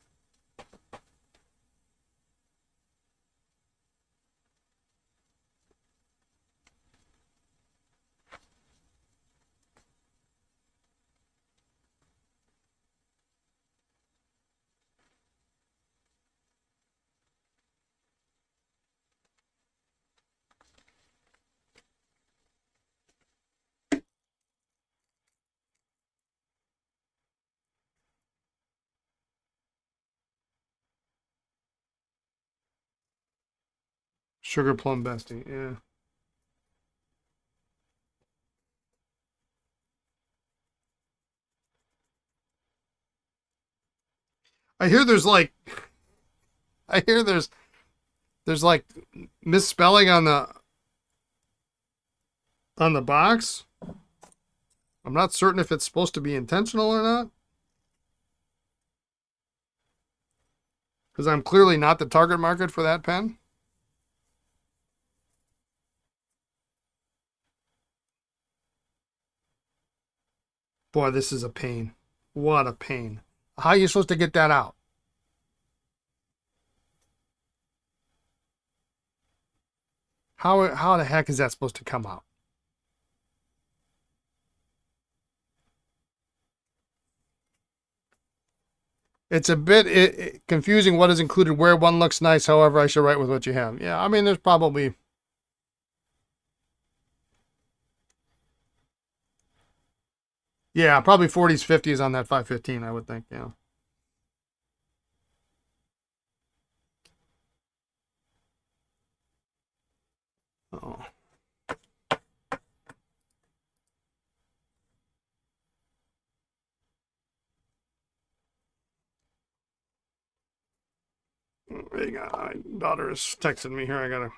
A: Sugar Plum Bestie, yeah. I hear there's like, I hear there's like misspelling on the box. I'm not certain if it's supposed to be intentional or not. Because I'm clearly not the target market for that pen. Boy, this is a pain. What a pain. How are you supposed to get that out? How the heck is that supposed to come out? It's a bit confusing what is included where. One looks nice, however, I should write with what you have. Yeah, I mean, there's probably... Yeah, probably 40s, 50s on that 515, I would think, yeah. Oh. My daughter is texting me here. I gotta...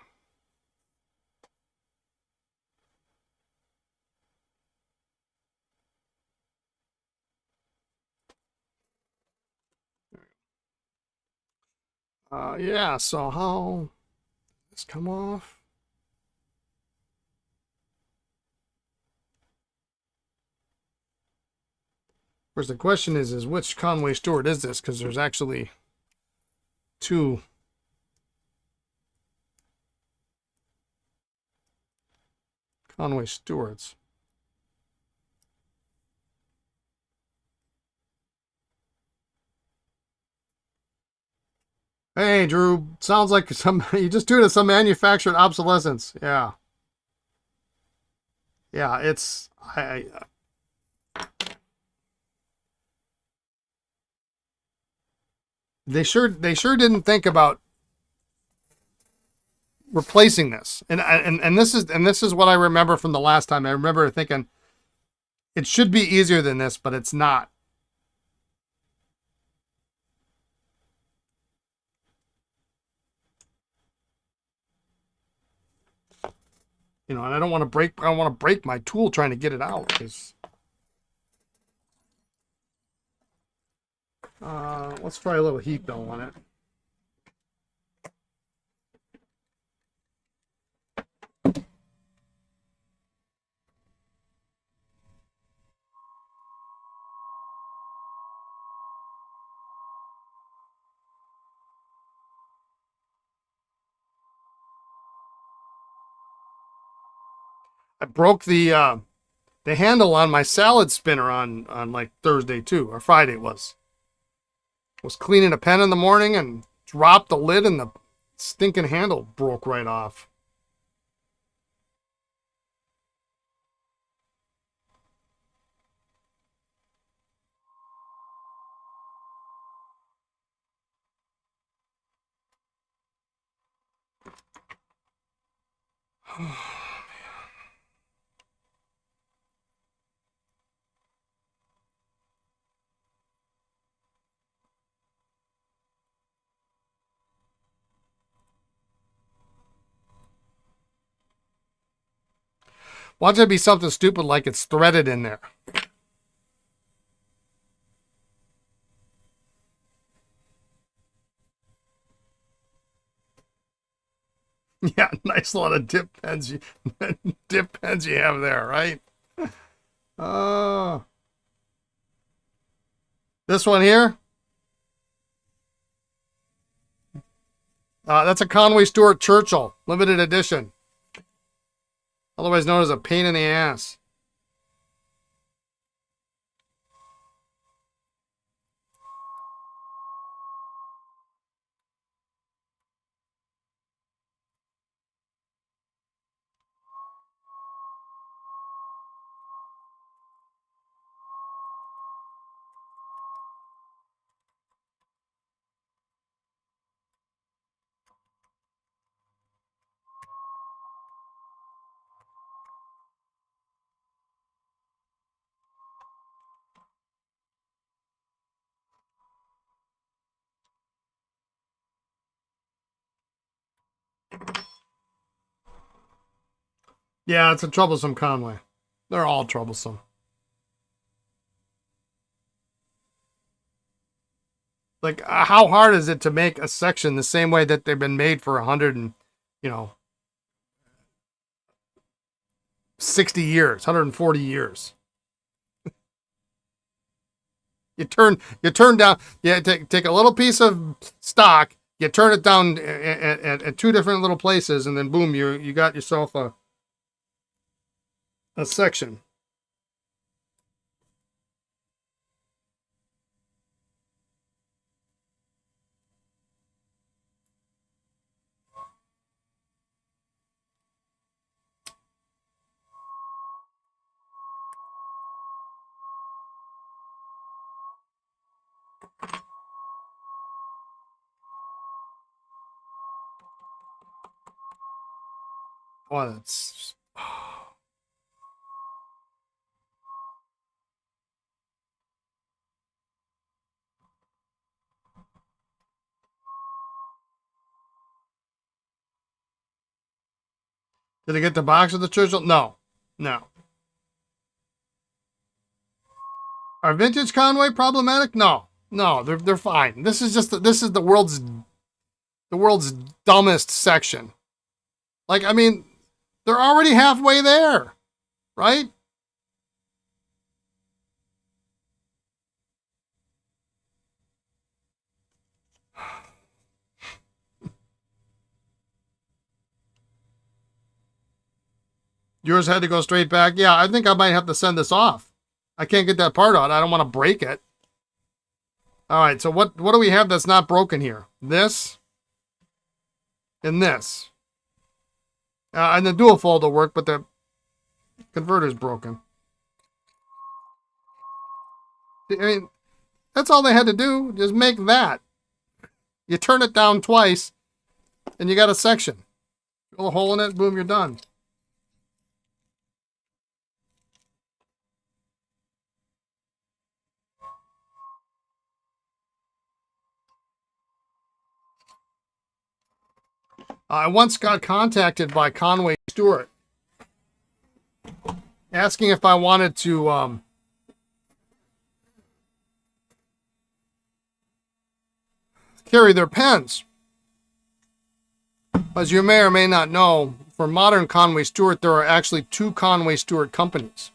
A: yeah, so how... This come off? Of course, the question is which Conway Stewart is this? Because there's actually two. Conway Stewarts. Hey, Drew. Sounds like you just doing some manufactured obsolescence. Yeah. Yeah, it's... They sure didn't think about replacing this. And this is what I remember from the last time. I remember thinking it should be easier than this, but it's not. You know, and I don't want to break my tool trying to get it out, because let's try a little heat though on it. I broke the handle on my salad spinner on like Thursday too, or Friday it was. Was cleaning a pen in the morning and dropped the lid and the stinking handle broke right off. Watch it be something stupid like it's threaded in there. Yeah, nice lot of dip pens you have there, right? Uh, this one here, that's a Conway Stewart Churchill, limited edition. Otherwise known as a pain in the ass. Yeah, it's a troublesome Conway. They're all troublesome. Like, how hard is it to make a section the same way that they've been made for 100 and, 60 years, 140 years? You turn down, take a little piece of stock, you turn it down at two different little places, and then boom, you got yourself a section. Oh, that's. Did I get the box of the Churchill? No. Are vintage Conway problematic? No, they're fine. This is the world's dumbest section. Like, I mean, they're already halfway there, right? Yours had to go straight back. Yeah, I think I might have to send this off. I can't get that part out. I don't want to break it. All right, so what do we have that's not broken here? This and this. And the dual fold will work, but the converter's broken. I mean, that's all they had to do. Just make that. You turn it down twice, and you got a section. Drill a hole in it, boom, you're done. I once got contacted by Conway Stewart asking if I wanted to carry their pens. As you may or may not know, for modern Conway Stewart, there are actually two Conway Stewart companies.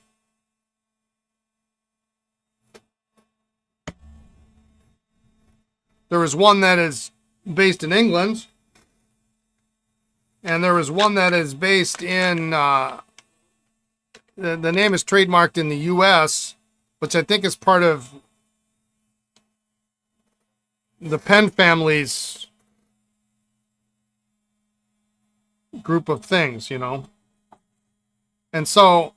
A: There is one that is based in England, and there is one that is based in, the name is trademarked in the U.S., which I think is part of the Penn family's group of things, you know. And so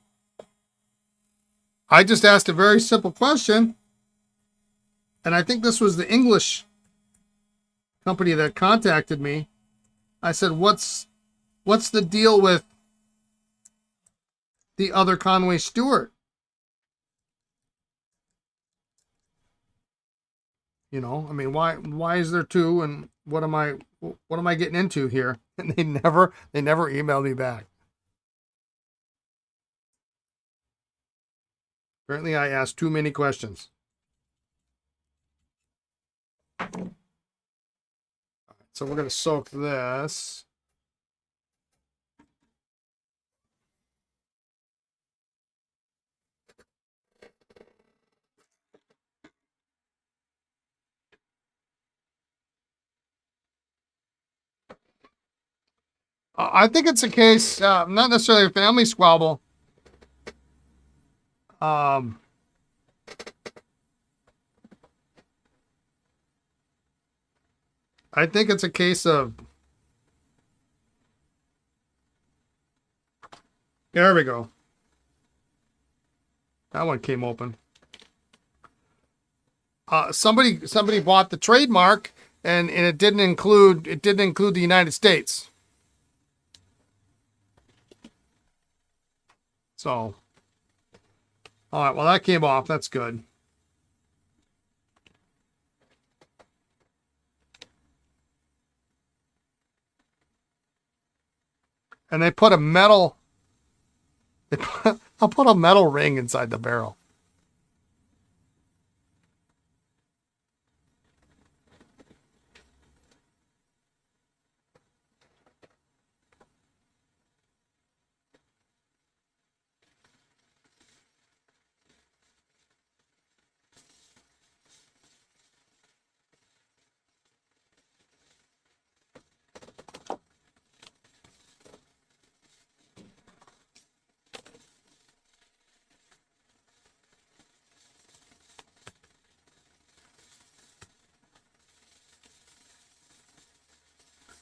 A: I just asked a very simple question, and I think this was the English company that contacted me. I said, what's the deal with the other Conway Stewart? You know, I mean, why is there two, and what am I getting into here? And they never emailed me back. Apparently I asked too many questions. So we're going to soak this. I think it's a case, not necessarily a family squabble. I think it's a case of, there we go. That one came open. Somebody bought the trademark, and it didn't include the United States. So, all right, well, that came off. That's good. And they put a metal, I'll put a metal ring inside the barrel.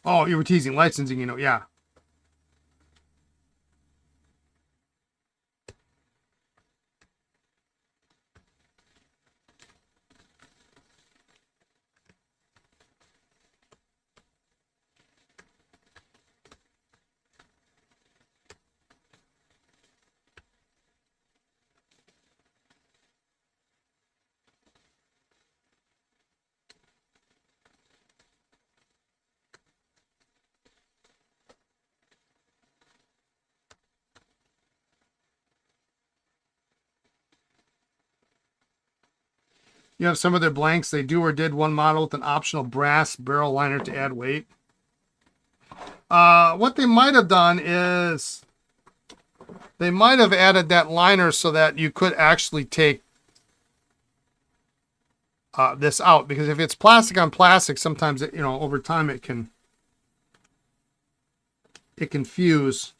A: Oh, you were teasing licensing, you know, yeah. You have some of their blanks. They do or did one model with an optional brass barrel liner to add weight. What they might have done is they might have added that liner so that you could actually take this out, because if it's plastic on plastic, sometimes it, you know, over time it can fuse.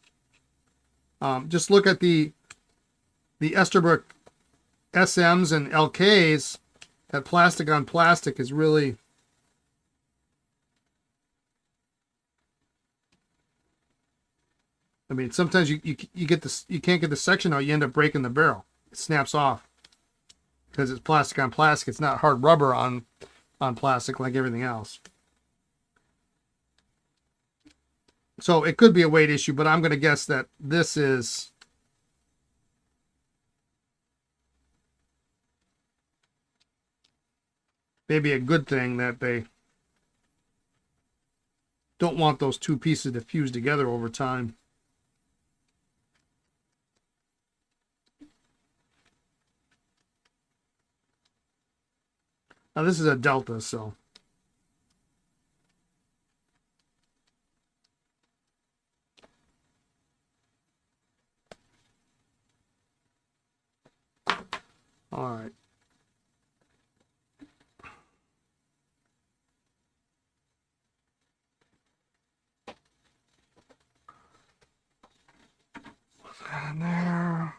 A: Just look at the Esterbrook SMs and LKs. That plastic on plastic is really, I mean, sometimes you get this, you can't get the section out, you end up breaking the barrel. It snaps off because it's plastic on plastic. It's not hard rubber on plastic like everything else. So it could be a weight issue, but I'm going to guess that this is maybe a good thing, that they don't want those two pieces to fuse together over time. Now this is a Delta, so. All right. And there.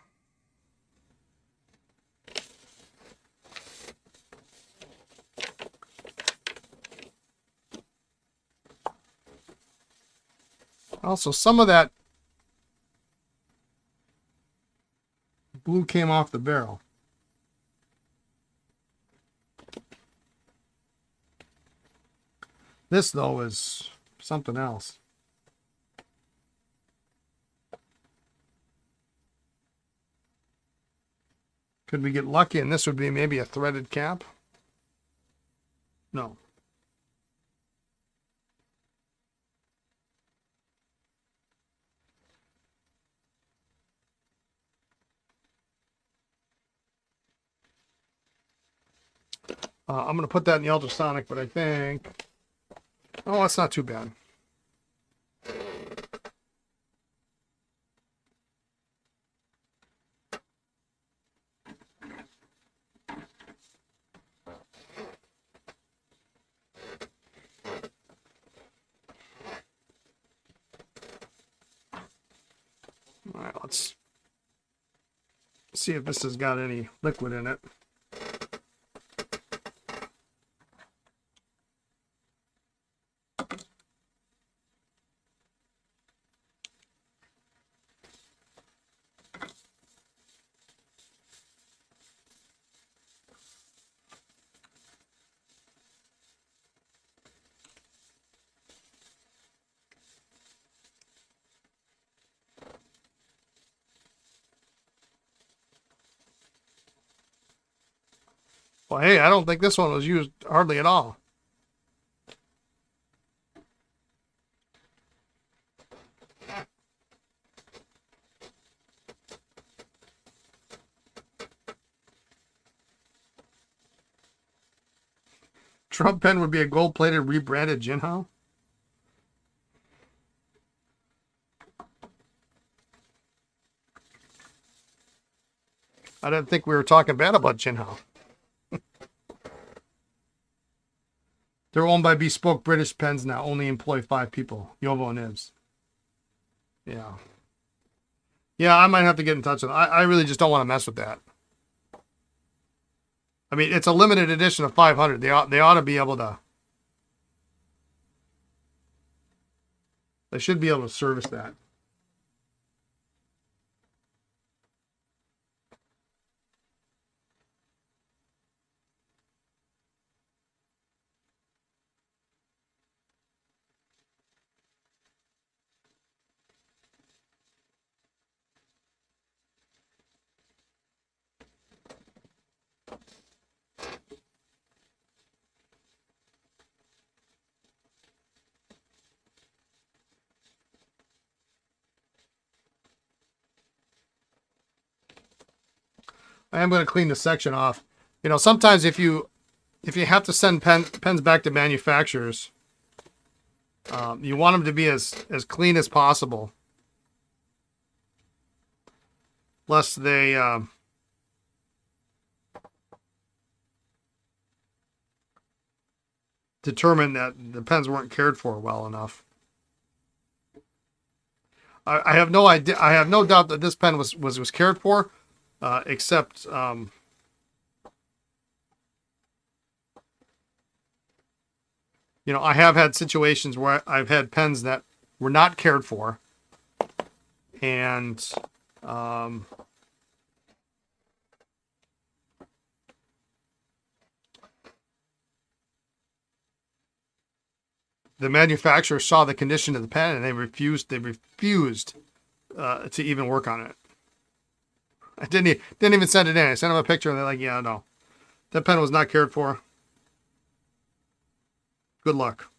A: Also, some of that blue came off the barrel. This, though, is something else. Could we get lucky and this would be maybe a threaded cap? No. I'm going to put that in the ultrasonic, but I think... Oh, that's not too bad. All right, let's see if this has got any liquid in it. Well, hey, I don't think this one was used hardly at all. Trump pen would be a gold-plated, rebranded Jinhao. I didn't think we were talking bad about Jinhao. They're owned by Bespoke British Pens now. Only employ 5 people. Yovo and Ibs. Yeah. Yeah, I might have to get in touch with them. I really just don't want to mess with that. I mean, it's a limited edition of 500. They ought to be able to... They should be able to service that. I am going to clean the section off. You know, sometimes if you have to send pens back to manufacturers, you want them to be as clean as possible, lest they determine that the pens weren't cared for well enough. I have no idea. I have no doubt that this pen was cared for, except you know, I have had situations where I've had pens that were not cared for, and the manufacturer saw the condition of the pen and they refused to even work on it. I didn't even send it in. I sent them a picture and they're like, yeah, no, that pen was not cared for. Good luck.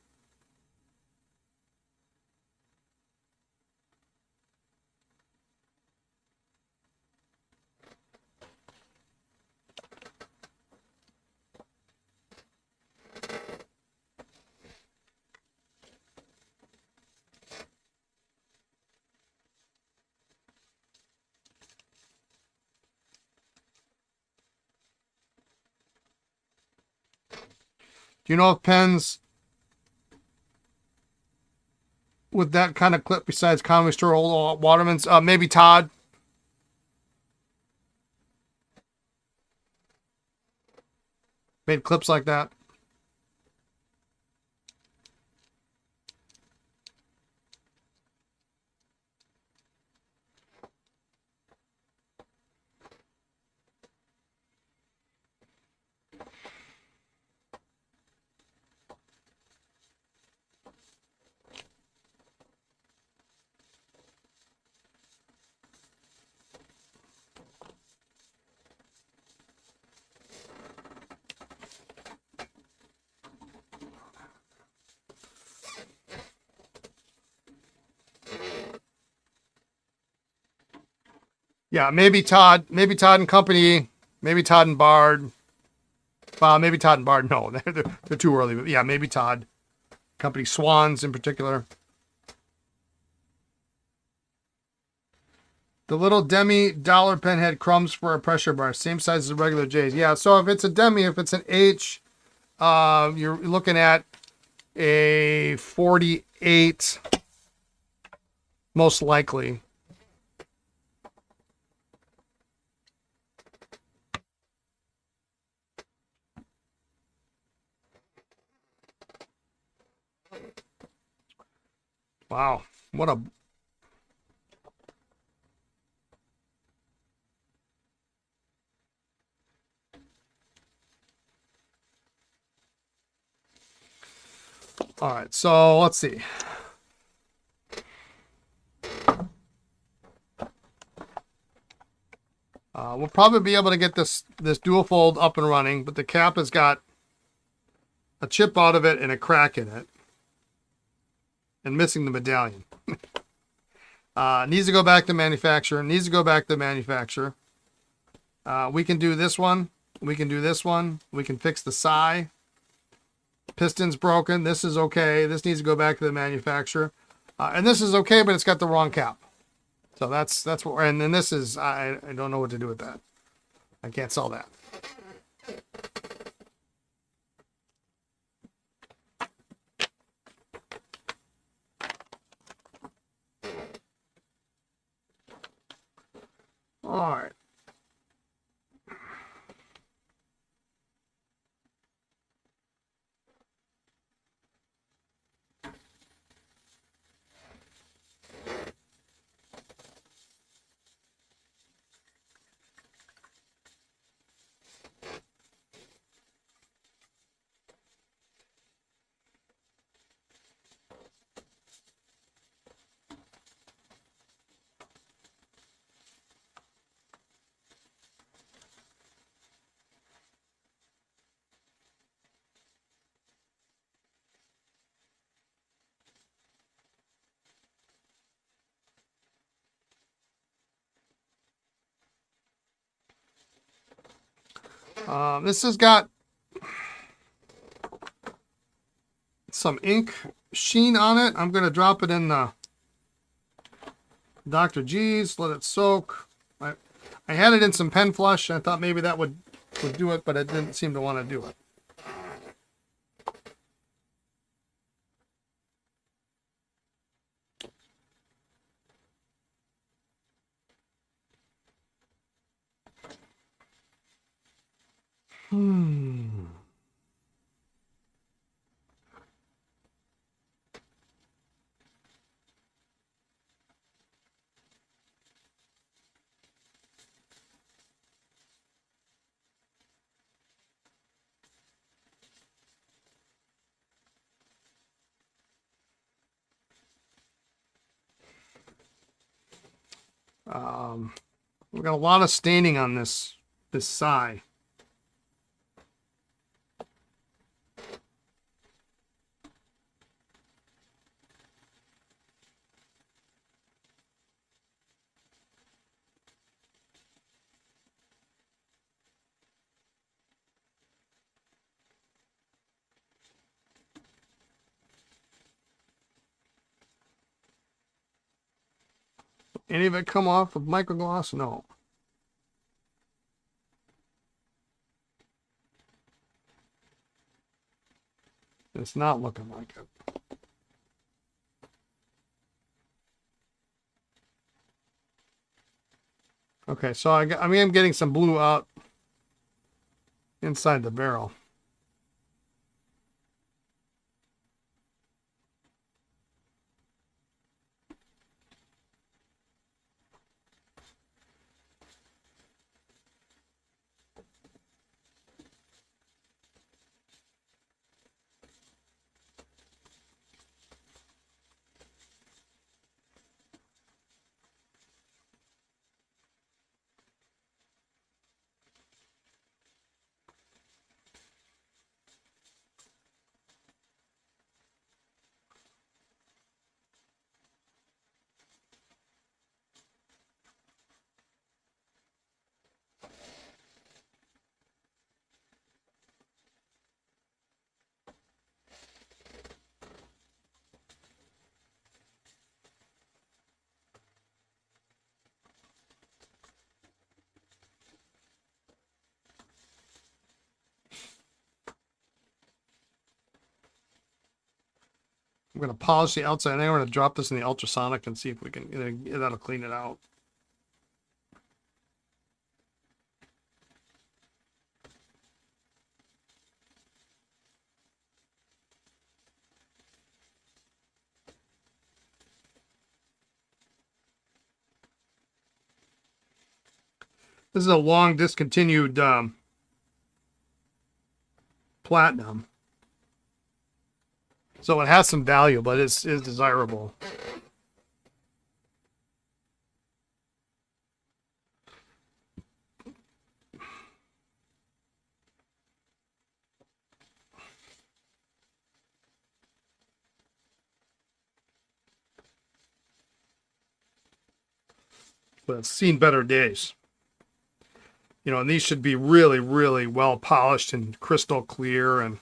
A: Do you know if pens with that kind of clip besides Conway Store Old Waterman's? Maybe Todd. Made clips like that. Yeah, maybe Todd and Company, maybe Todd and Bard. Maybe Todd and Bard. No, they're too early. But yeah, maybe Todd. Company Swans in particular. The little Demi dollar pen had crumbs for a pressure bar, same size as a regular J's. Yeah, so if it's a Demi, if it's an H, you're looking at a 48, most likely. Wow, what a... All right, so let's see. We'll probably be able to get this dual fold up and running, but the cap has got a chip out of it and a crack in it, and missing the medallion. Needs to go back to manufacturer. Needs to go back to manufacturer. We can do this one. We can do this one. We can fix the SI. Piston's broken. This is okay. This needs to go back to the manufacturer. And this is okay, but it's got the wrong cap. So that's what. And then this is, I don't know what to do with that. I can't sell that. All right. This has got some ink sheen on it. I'm going to drop it in the Dr. G's, let it soak. I had it in some pen flush. I thought maybe that would do it, but it didn't seem to want to do it. We've got a lot of staining on this SI. Any of it come off with microgloss? No. It's not looking like it. Okay, so I'm getting some blue out inside the barrel. I'm going to polish the outside. And I'm going to drop this in the ultrasonic and see if we can, that'll clean it out. This is a long discontinued platinum. So it has some value, but it's desirable. But it's seen better days. You know, and these should be really, really well polished and crystal clear. And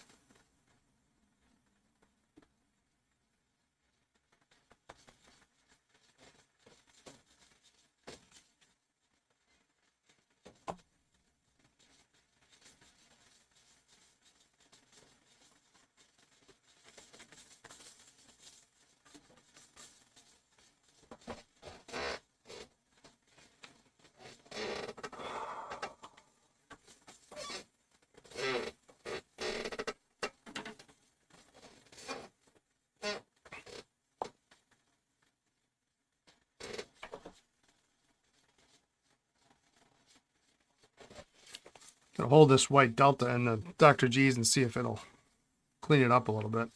A: I'll hold this white Delta in the Dr. G's and see if it'll clean it up a little bit.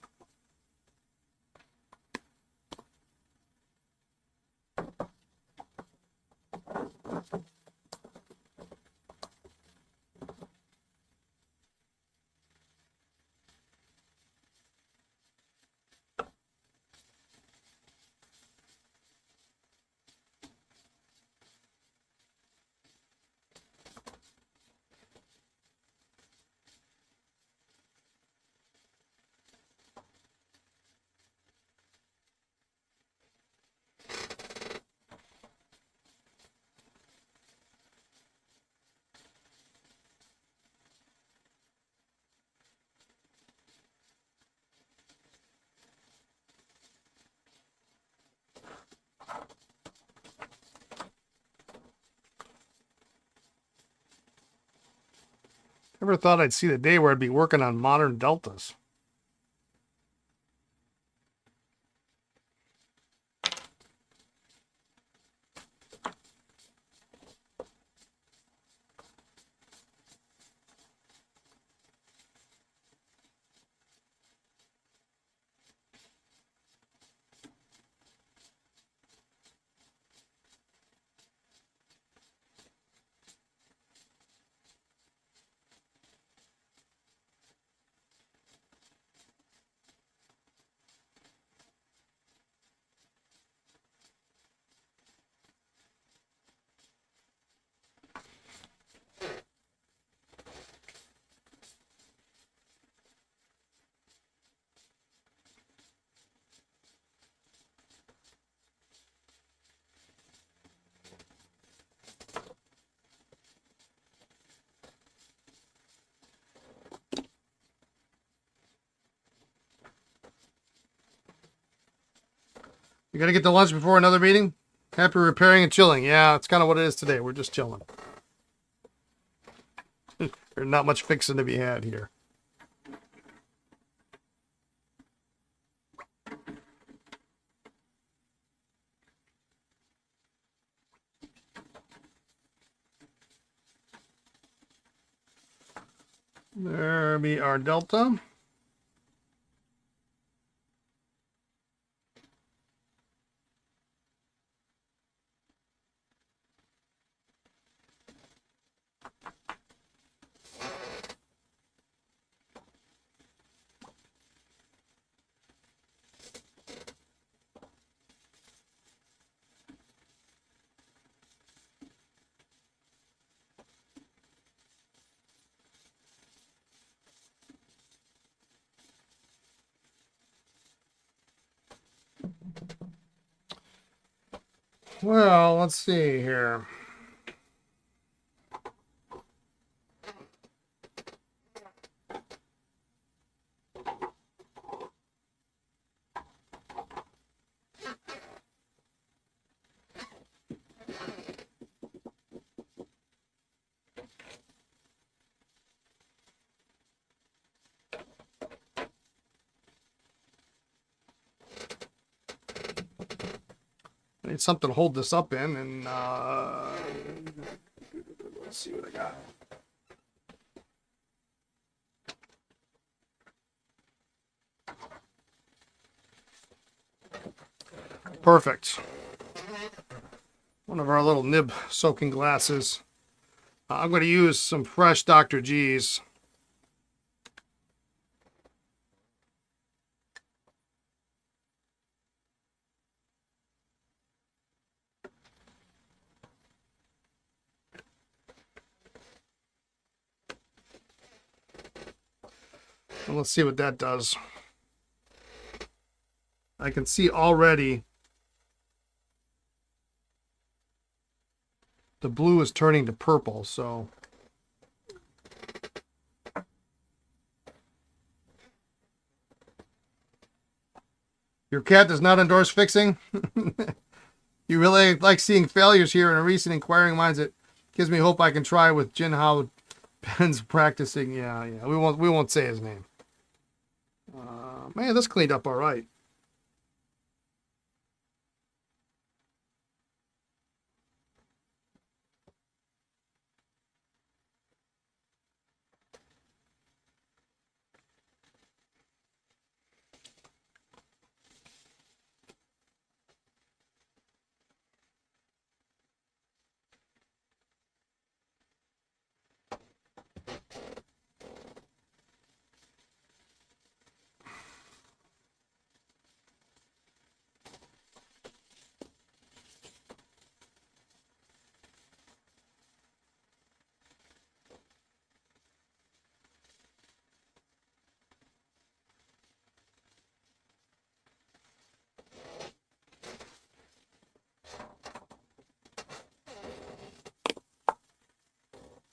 A: Never thought I'd see the day where I'd be working on modern Deltas. You gotta get to lunch before another meeting? Happy repairing and chilling. Yeah, that's kind of what it is today. We're just chilling. There's not much fixing to be had here. There be our Delta. Well, let's see here. Need something to hold this up in, and let's see what I got. Perfect. One of our little nib soaking glasses. I'm going to use some fresh Dr. G's. And let's see what that does. I can see already the blue is turning to purple, so your cat does not endorse fixing. You really like seeing failures here in a recent inquiring minds. It gives me hope I can try with Jin Hao Ben's practicing. Yeah. We won't say his name. Man, this cleaned up all right.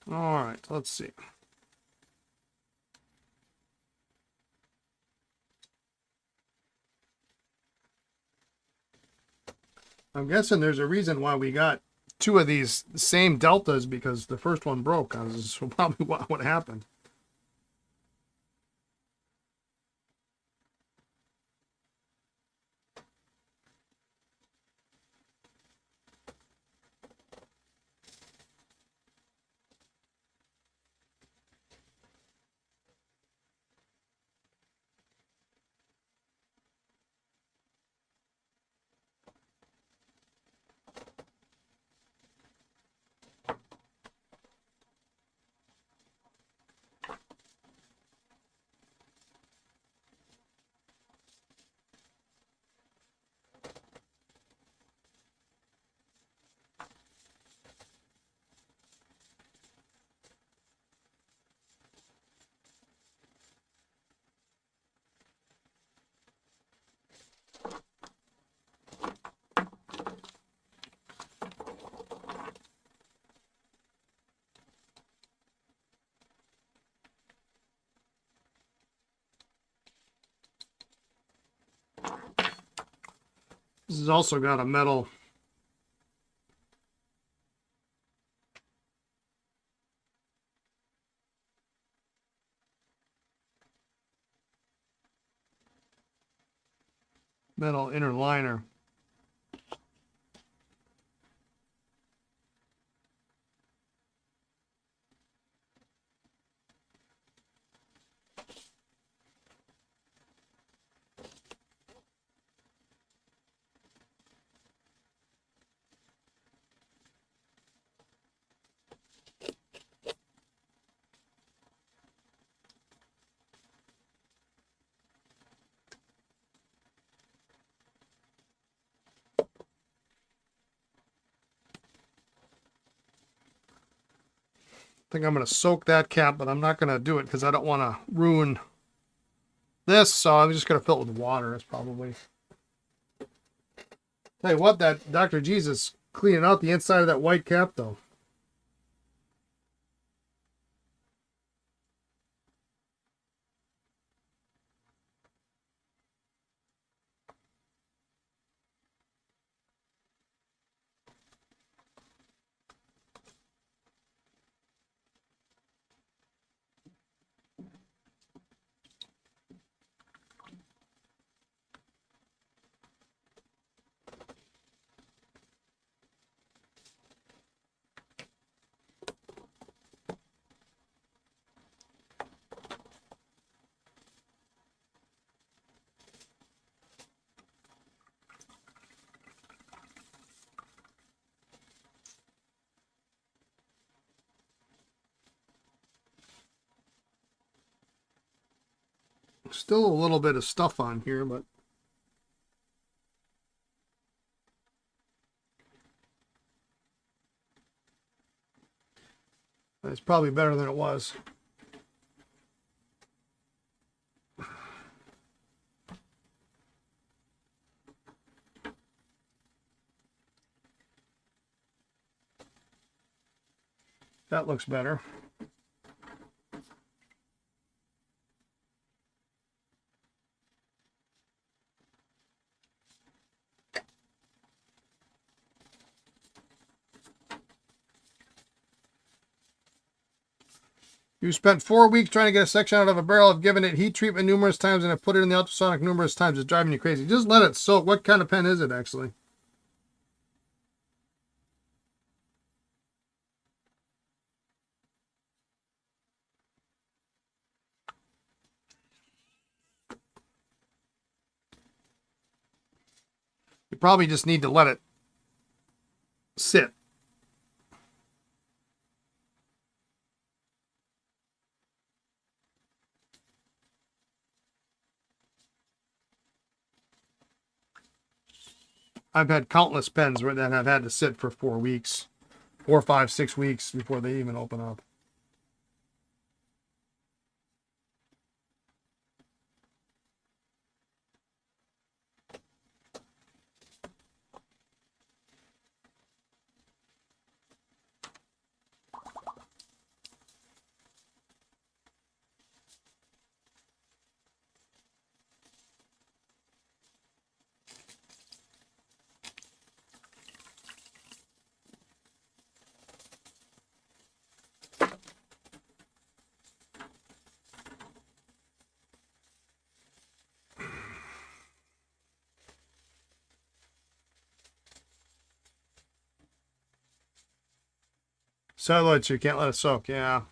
A: All right, let's see. I'm guessing there's a reason why we got two of these same deltas, because the first one broke. This is probably what happened. This has also got a metal inner liner. I think I'm going to soak that cap, but I'm not going to do it because I don't want to ruin this. So I'm just going to fill it with water. That's probably. Tell you what, that Dr. Jesus cleaning out the inside of that white cap, though. Still a little bit of stuff on here, but it's probably better than it was. That looks better. You spent 4 weeks trying to get a section out of a barrel. Have given it heat treatment numerous times and have put it in the ultrasonic numerous times. It's driving you crazy. Just let it soak. What kind of pen is it, actually? You probably just need to let it sit. I've had countless pens where that have had to sit for 4 weeks, 4, 5, 6 weeks before they even open up. Celluloid, so you can't let it soak. Yeah.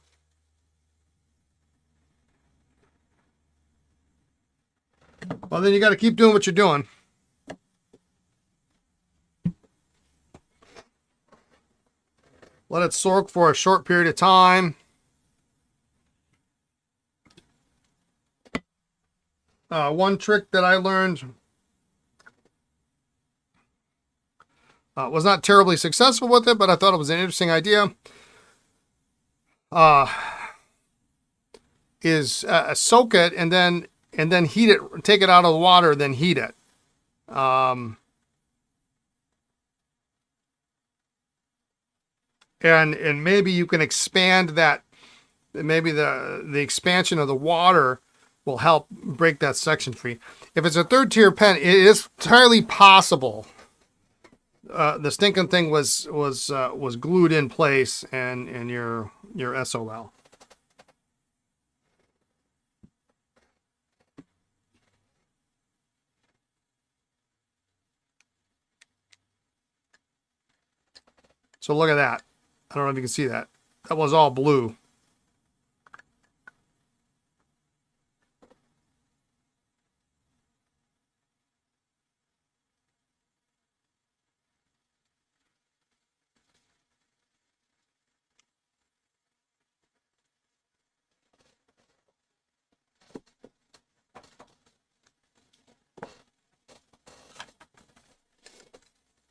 A: Well, then you got to keep doing what you're doing. Let it soak for a short period of time. One trick that I learned was not terribly successful with it, but I thought it was an interesting idea. Is soak it and then heat it, take it out of the water, then heat it. And maybe you can expand that. Maybe the expansion of the water will help break that section free. If it's a third tier pen, it is entirely possible. The stinking thing was glued in place, and your SOL. So look at that. I don't know if you can see that. That was all blue.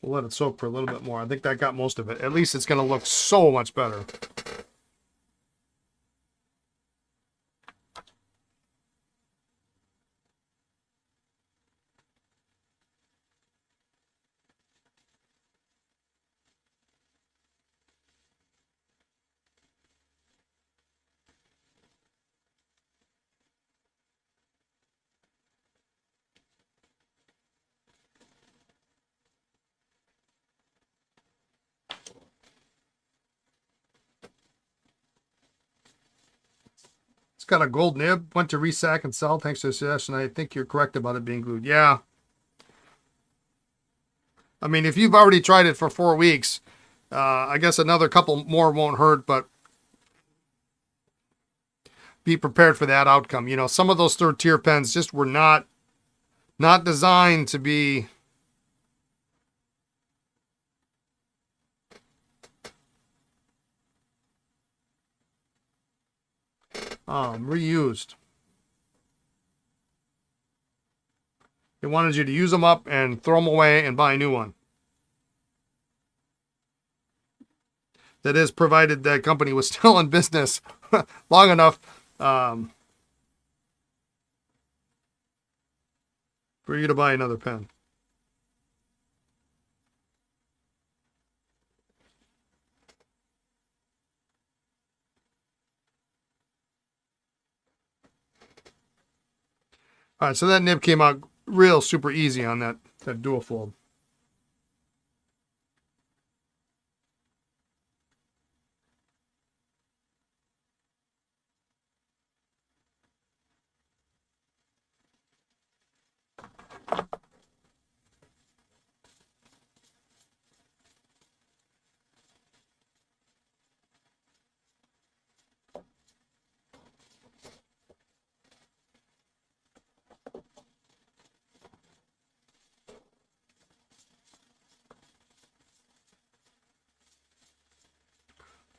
A: We'll let it soak for a little bit more. I think that got most of it. At least it's going to look so much better. It's got a gold nib. Went to resack and sell thanks to the suggestion. I think you're correct about it being glued. Yeah. I mean, if you've already tried it for 4 weeks, I guess another couple more won't hurt, but be prepared for that outcome. You know, some of those third tier pens just were not designed to be reused. They wanted you to use them up and throw them away and buy a new one. That is, provided that company was still in business long enough for you to buy another pen. All right, so that nib came out real super easy on that dual fold.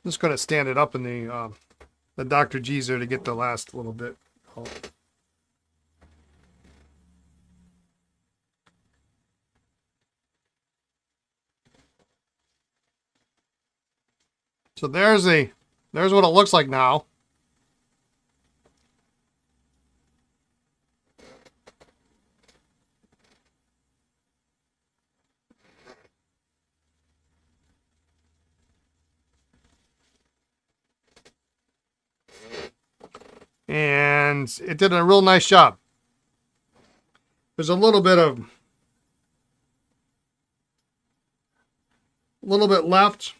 A: I'm just going to stand it up in the Dr. G's there to get the last little bit. So there's what it looks like now. And it did a real nice job. There's a little bit left.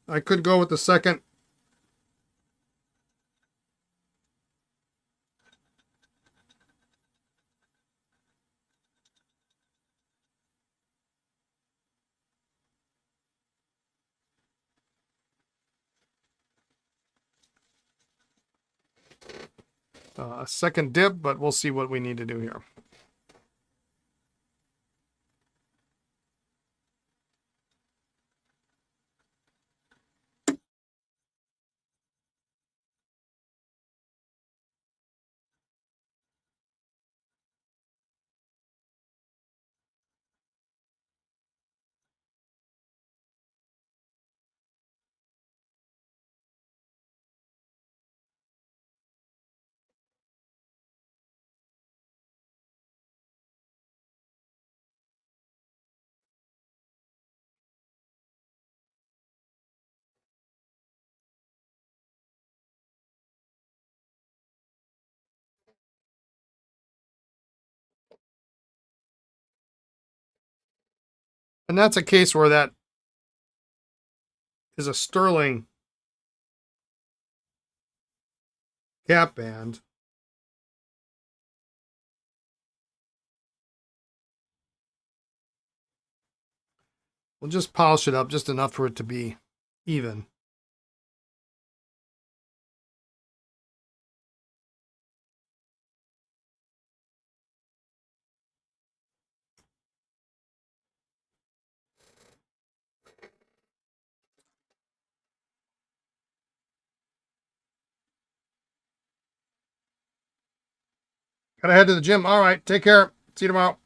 A: I could go with the second. A second dip, but we'll see what we need to do here. And that's a case where that is a sterling cap band. We'll just polish it up just enough for it to be even. Gotta head to the gym. All right, take care. See you tomorrow.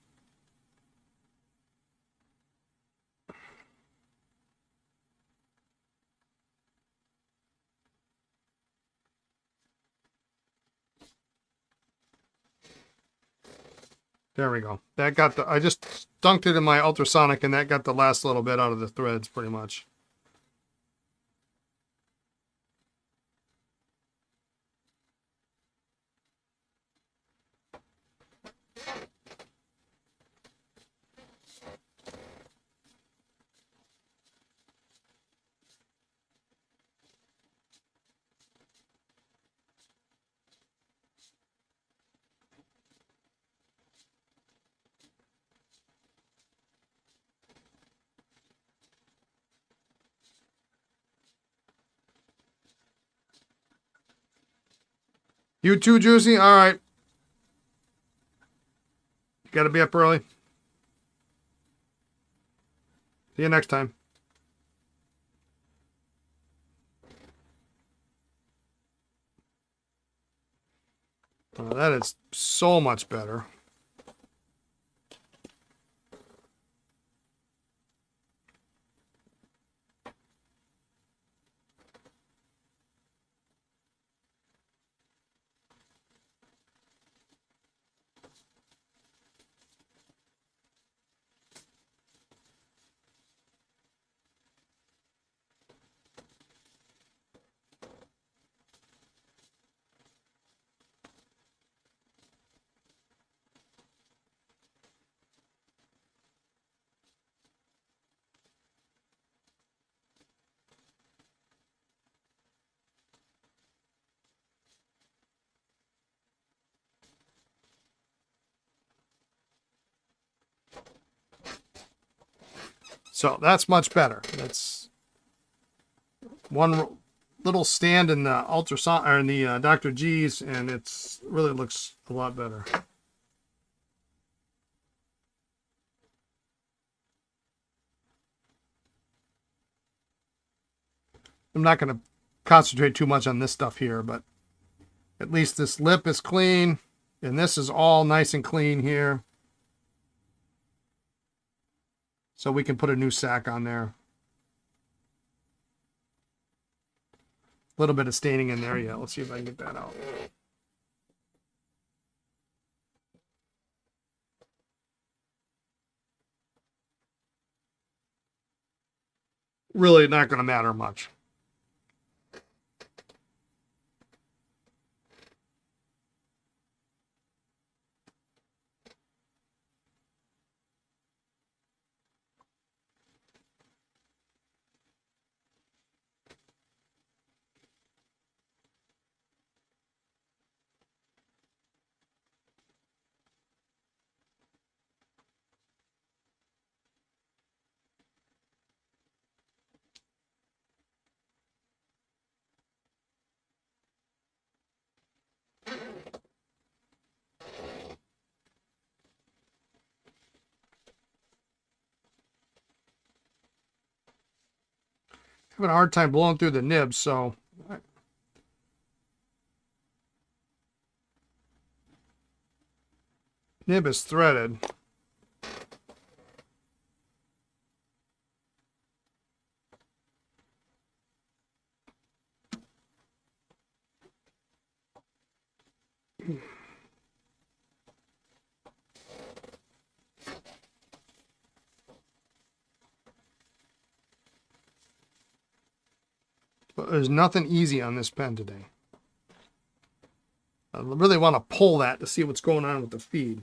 A: There we go. That got I just dunked it in my ultrasonic and that got the last little bit out of the threads pretty much. You too, Juicy? All right. You got to be up early. See you next time. Oh, that is so much better. So that's much better. That's one little stand in the ultrasound or in the Dr. G's, and it's really looks a lot better. I'm not going to concentrate too much on this stuff here, but at least this lip is clean, and this is all nice and clean here. So we can put a new sack on there. A little bit of staining in there yet. Let's see if I can get that out. Really not going to matter much. Having a hard time blowing through the nibs, so nib is threaded. But there's nothing easy on this pen today. I really want to pull that to see what's going on with the feed.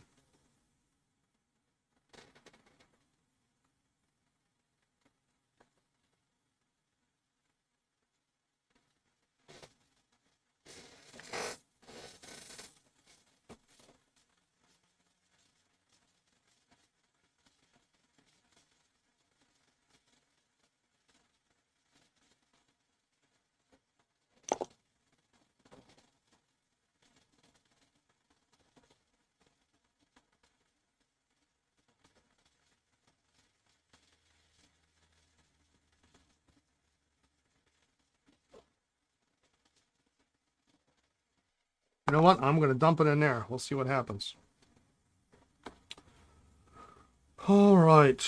A: You know what? I'm going to dump it in there. We'll see what happens. All right.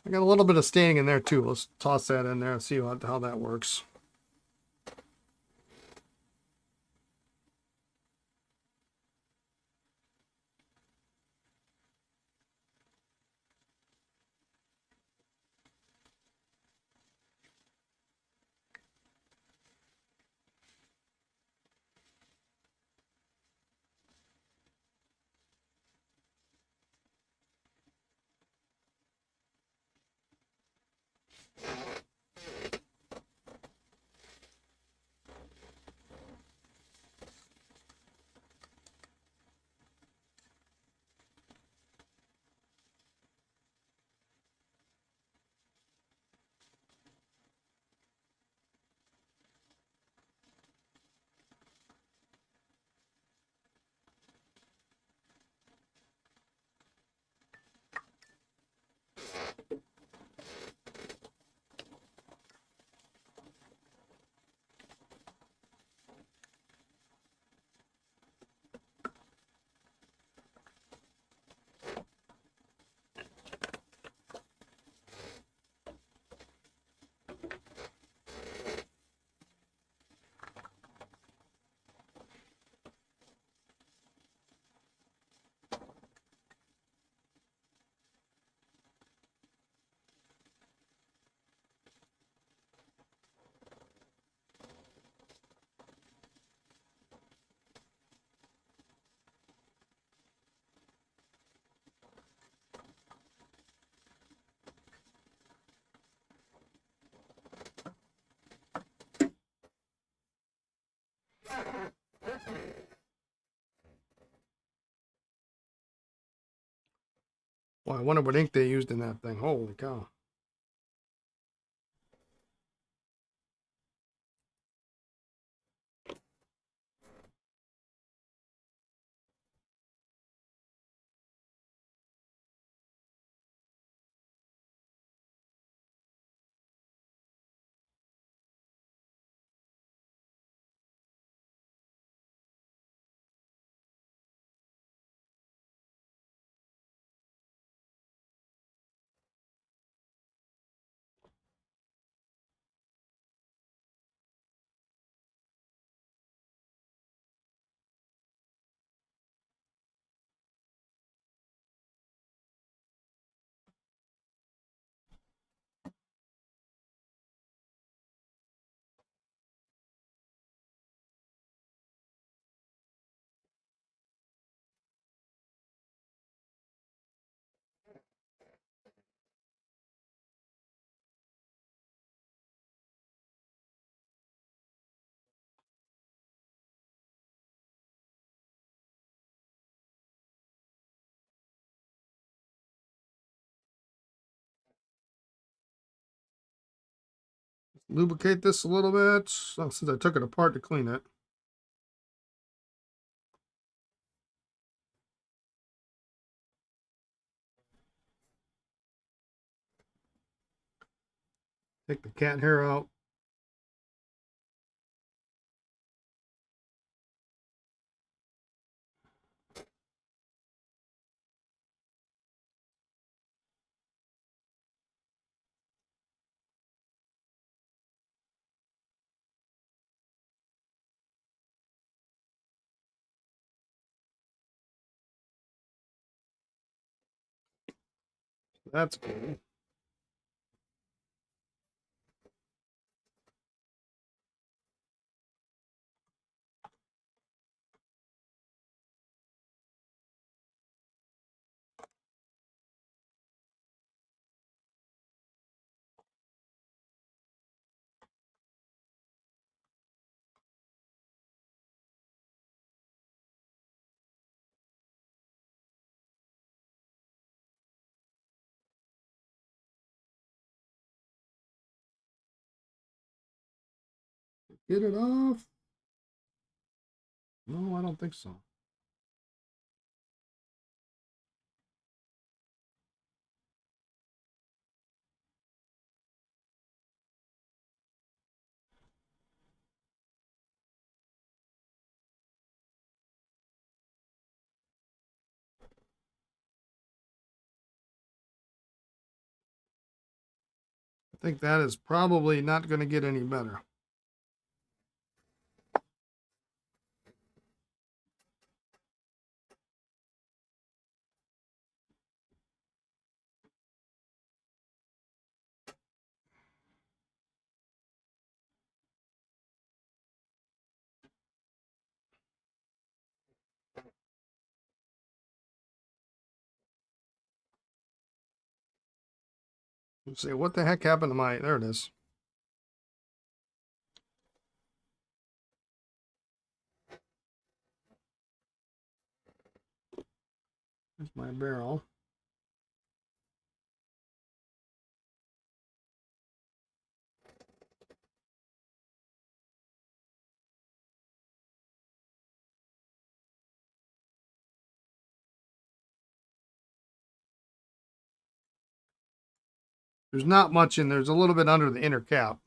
A: I got a little bit of staining in there too. Let's toss that in there and see how that works. Boy, I wonder what ink they used in that thing. Holy cow. Lubricate this a little bit, since I took it apart to clean it. Take the cat hair out. That's cool. Get it off. No, I don't think so. I think that is probably not going to get any better. Let's see, what the heck happened to my, there it is. There's my barrel. There's not much in there. There's a little bit under the inner cap.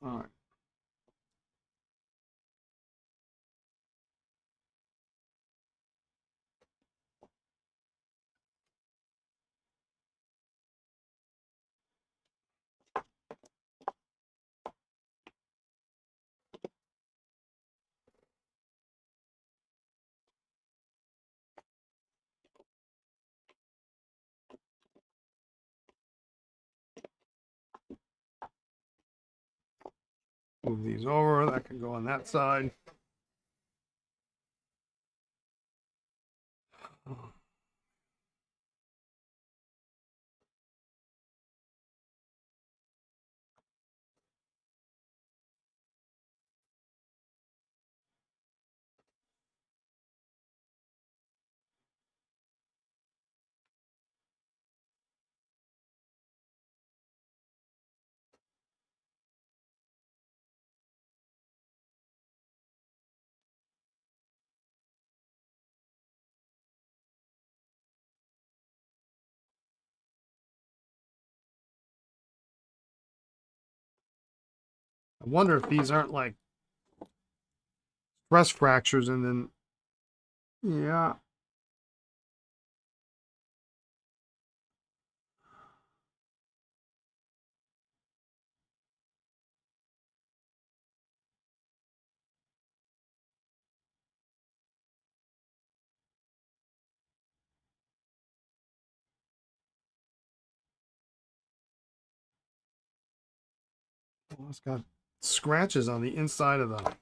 A: All right. Move these over. That can go on that side. I wonder if these aren't like stress fractures and then, yeah. Well, it's got scratches on the inside of the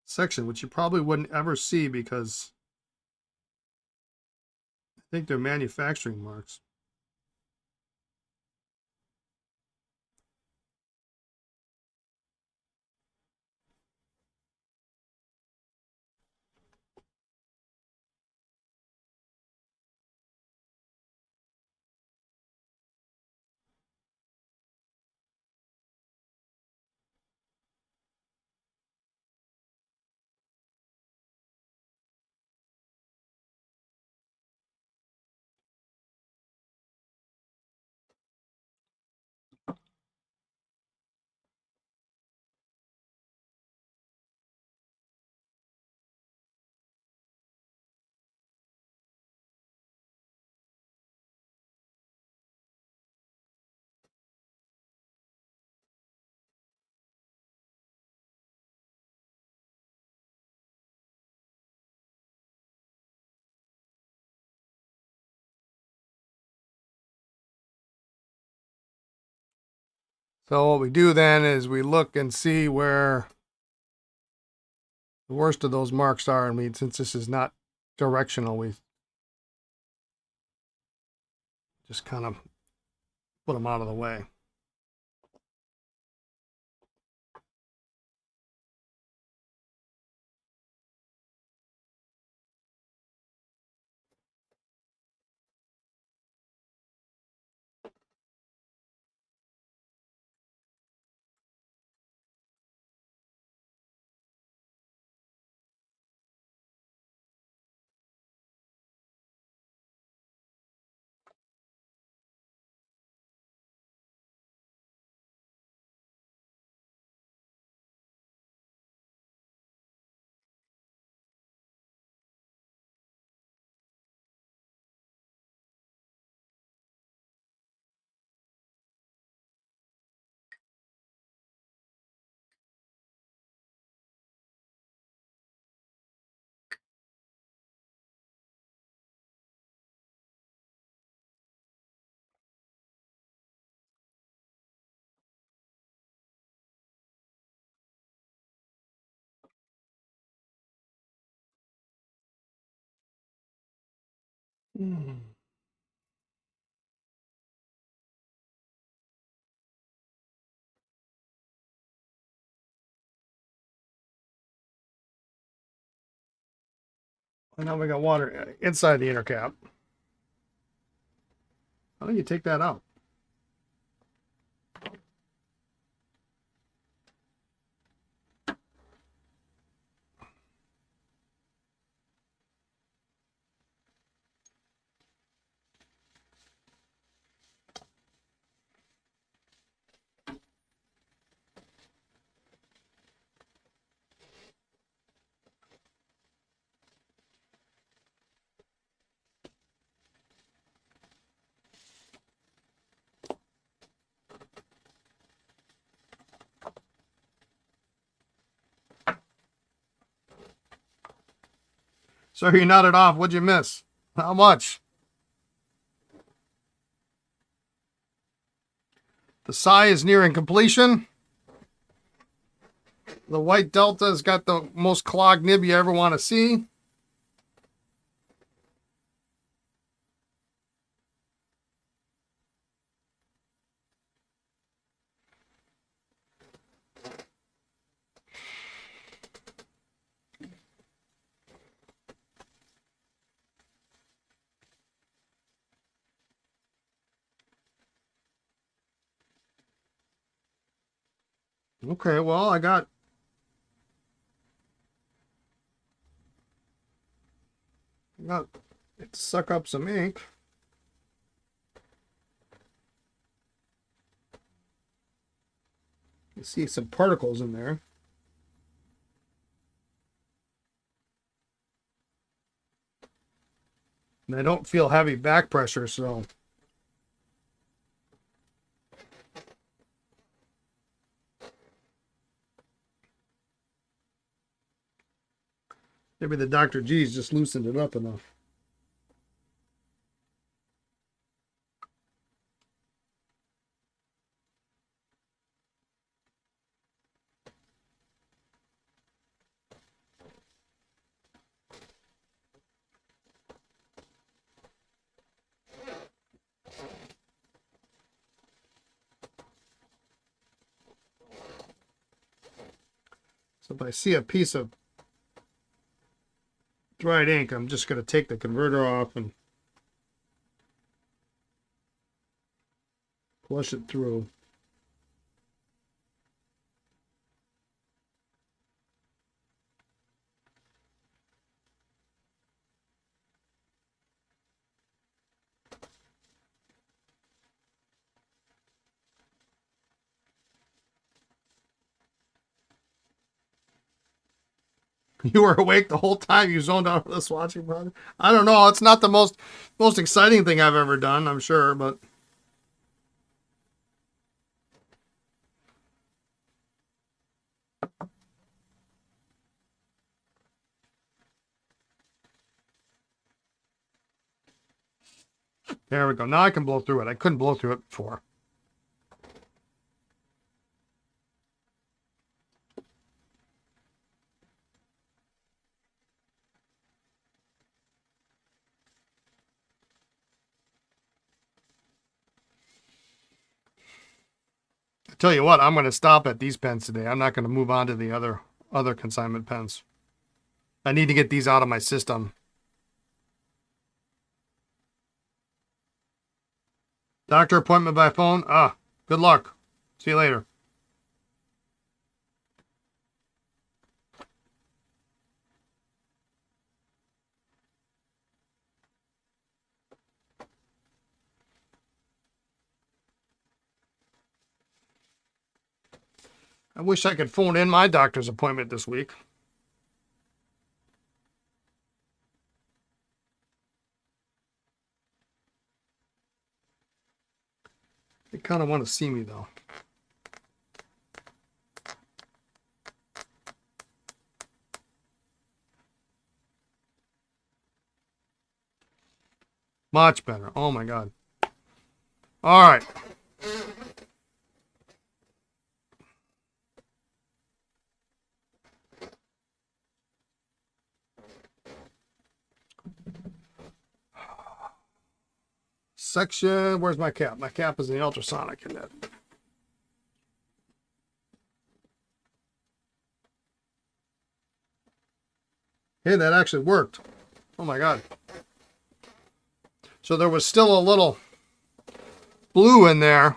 A: section, which you probably wouldn't ever see because I think they're manufacturing marks. So what we do then is we look and see where the worst of those marks are. And since this is not directional, we just kind of put them out of the way. And now we got water inside the inner cap. How do you take that out? So you nodded off. What'd you miss? How much? The sigh is nearing completion. The white Delta's got the most clogged nib you ever want to see. Okay, well, I got it to suck up some ink. You see some particles in there. And I don't feel heavy back pressure, so maybe the Dr. G's just loosened it up enough. So if I see a piece of dried ink, I'm just going to take the converter off and flush it through. You were awake the whole time. You zoned out for the swatching project. I don't know. It's not the most exciting thing I've ever done, I'm sure, but there we go. Now I can blow through it. I couldn't blow through it before. I tell you what, I'm going to stop at these pens today. I'm not going to move on to the other consignment pens. I need to get these out of my system. Doctor appointment by phone. Ah, good luck. See you later. I wish I could phone in my doctor's appointment this week. They kind of want to see me, though. Much better. Oh, my God. All right. Section, where's my cap? My cap is in the ultrasonic in that. Hey, that actually worked. Oh my God. So there was still a little blue in there.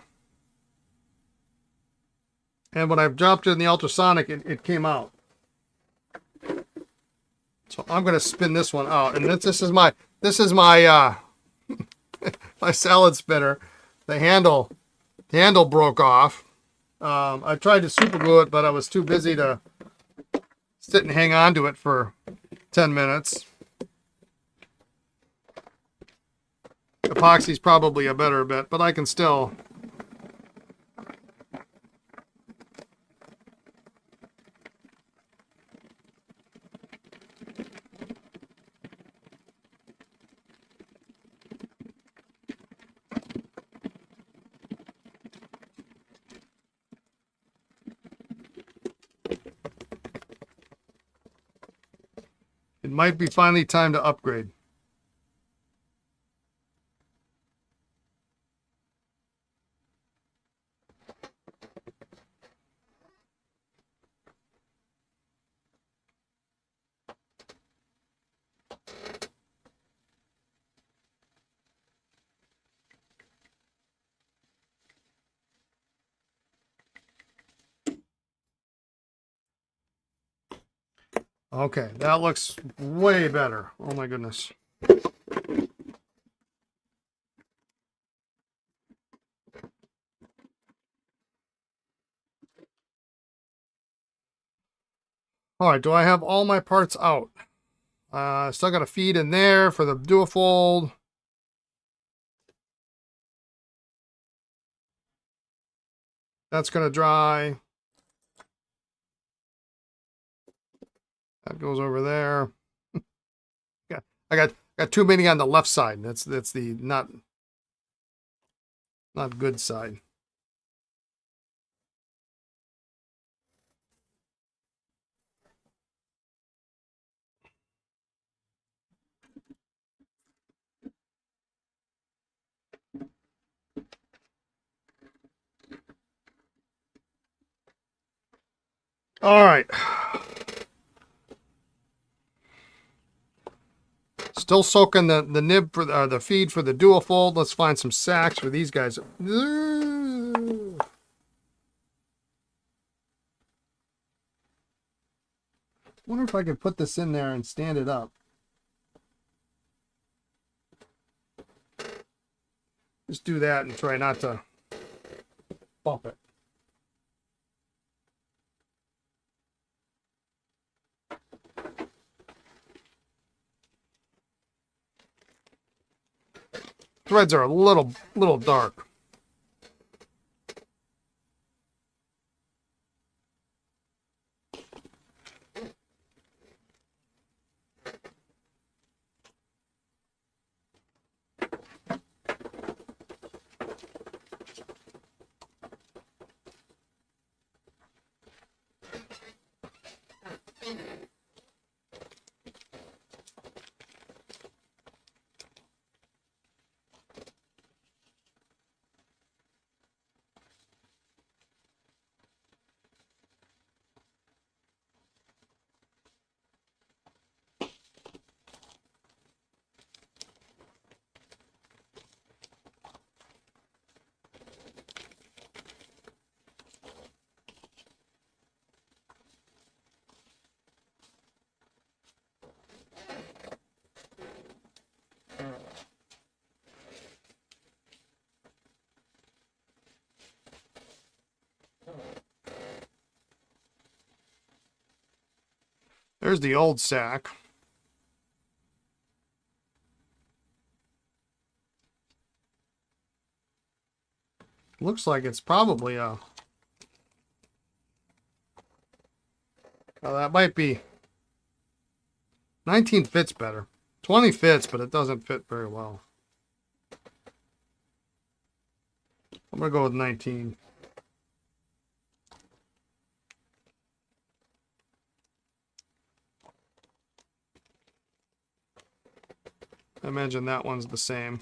A: And when I dropped it in the ultrasonic, it came out. So I'm going to spin this one out. And this is my my salad spinner. The handle broke off. I tried to super glue it, but I was too busy to sit and hang on to it for 10 minutes. Epoxy's probably a better bet, but I can still. It might be finally time to upgrade. Okay, that looks way better. Oh my goodness. All right, do I have all my parts out? Still got a feed in there for the duofold. That's gonna dry. That goes over there. Yeah, I got too many on the left side. That's the not good side. All right. Still soaking the nib for the feed for the duofold. Let's find some sacks for these guys. Wonder if I could put this in there and stand it up. Just do that and try not to bump it. Threads are a little dark. There's the old sack. Looks like it's probably a... Oh, that might be... 19 fits better. 20 fits, but it doesn't fit very well. I'm going to go with 19. I imagine that one's the same.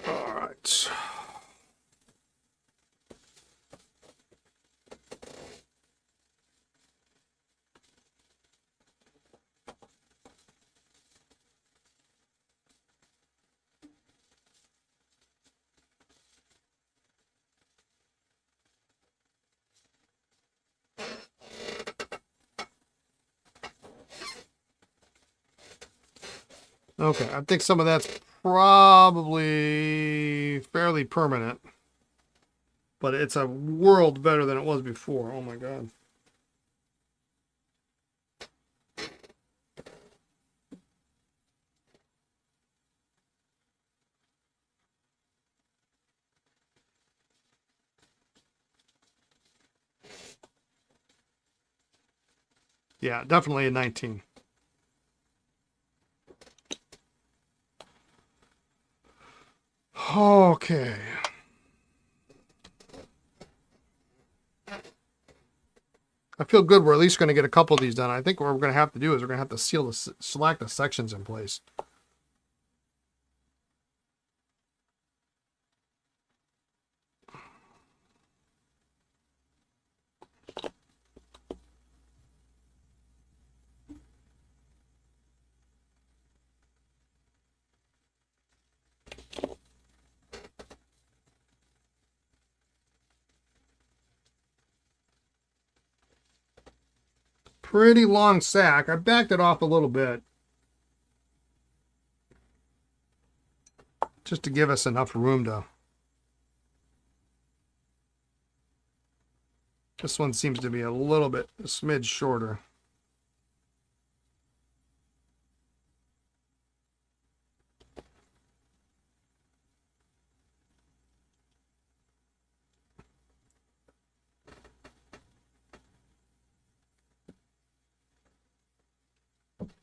A: All right. Okay, I think some of that's probably fairly permanent. But it's a world better than it was before. Oh my god. Yeah, definitely a 19. Okay. I feel good. We're at least going to get a couple of these done. I think what we're going to have to do is we're going to have to select the sections in place. Pretty long sack. I backed it off a little bit just to give us enough room to. This one seems to be a smidge shorter.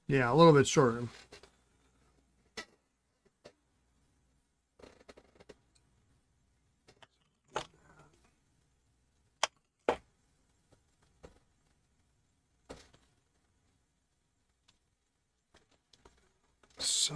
A: Yeah, a little bit shorter. So,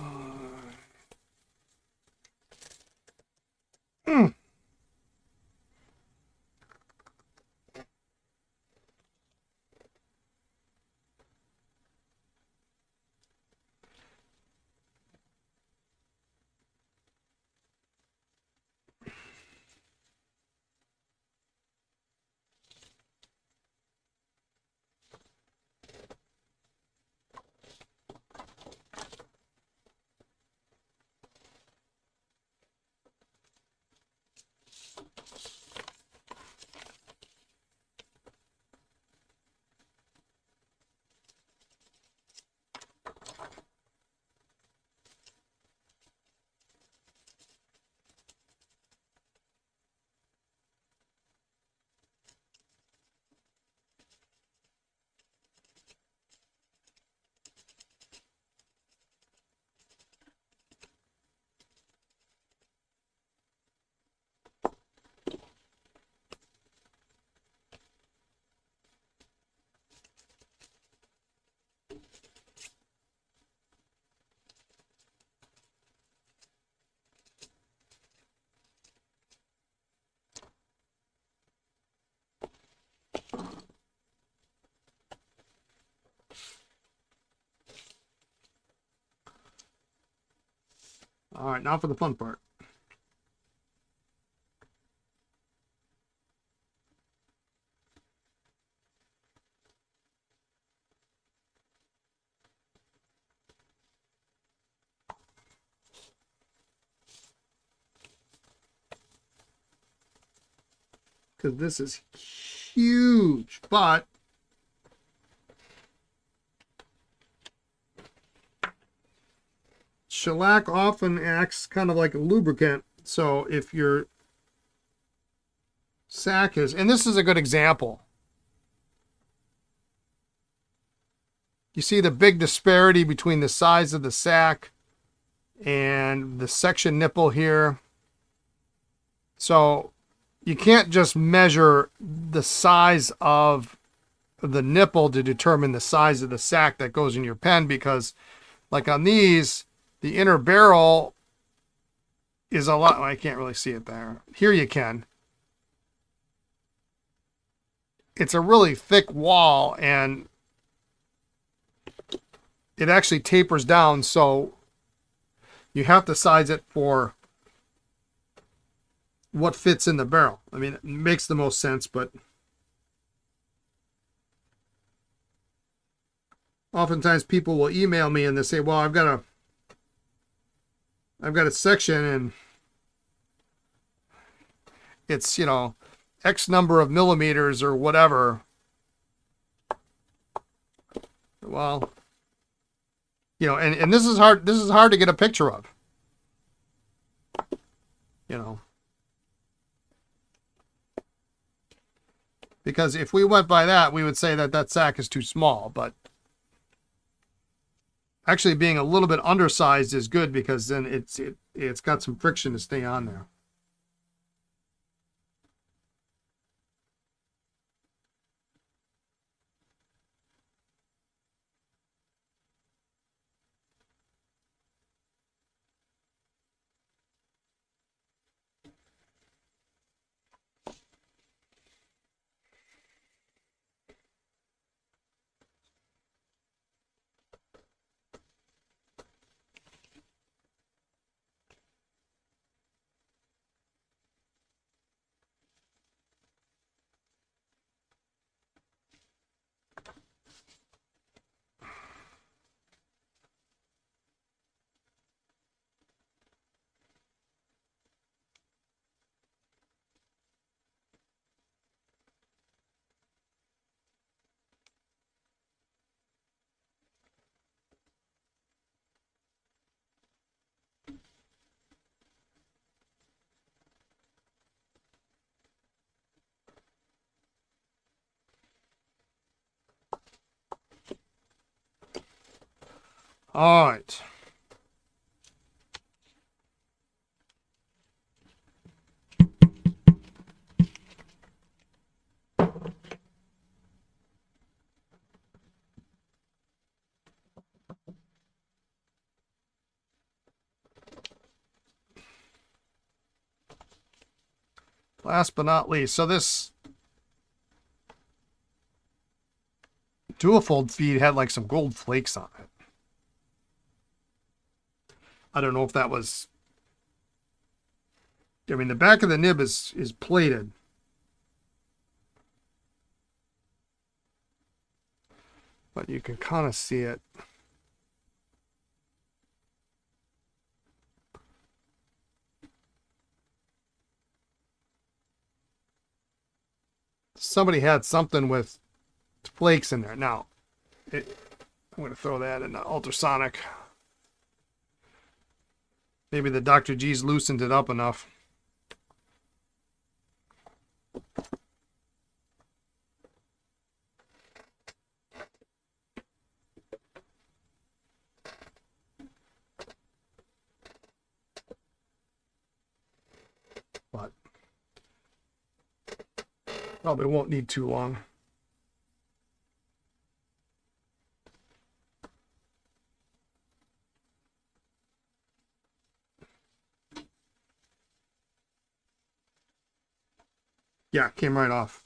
A: all right, now for the fun part. Because this is huge, but shellac often acts kind of like a lubricant. So if your sack is, and this is a good example. You see the big disparity between the size of the sack and the section nipple here. So you can't just measure the size of the nipple to determine the size of the sack that goes in your pen, because like on these, the inner barrel is a lot. I can't really see it there. Here you can. It's a really thick wall, and it actually tapers down, so you have to size it for what fits in the barrel. I mean, it makes the most sense, but oftentimes people will email me and they say, well, I've got a section and it's, you know, X number of millimeters or whatever. Well, you know, and this is hard to get a picture of, you know. Because if we went by that, we would say that that sack is too small. But actually being a little bit undersized is good because then it's got some friction to stay on there. All right. Last but not least, so this dual fold feed had like some gold flakes on it. I don't know if that was, I mean, the back of the nib is plated. But you can kind of see it. Somebody had something with flakes in there. Now, I'm going to throw that in the ultrasonic. Maybe the Dr. G's loosened it up enough. But probably won't need too long. Yeah, it came right off.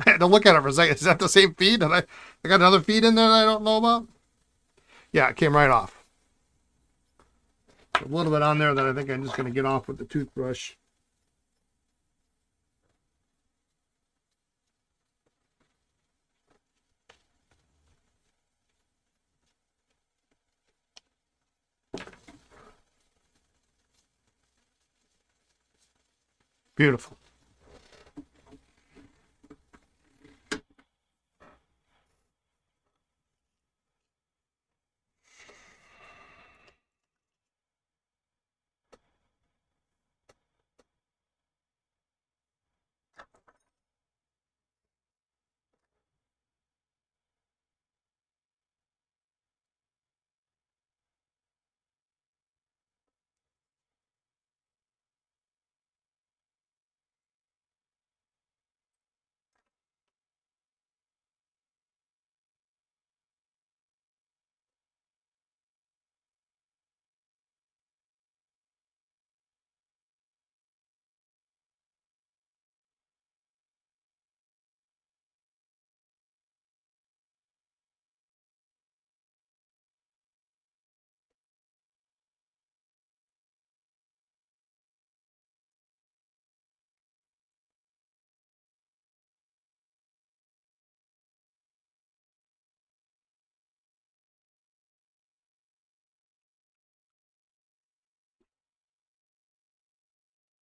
A: I had to look at it for a second. Is that the same feed? I got another feed in there that I don't know about? Yeah, it came right off. A little bit on there that I think I'm just going to get off with the toothbrush. Beautiful.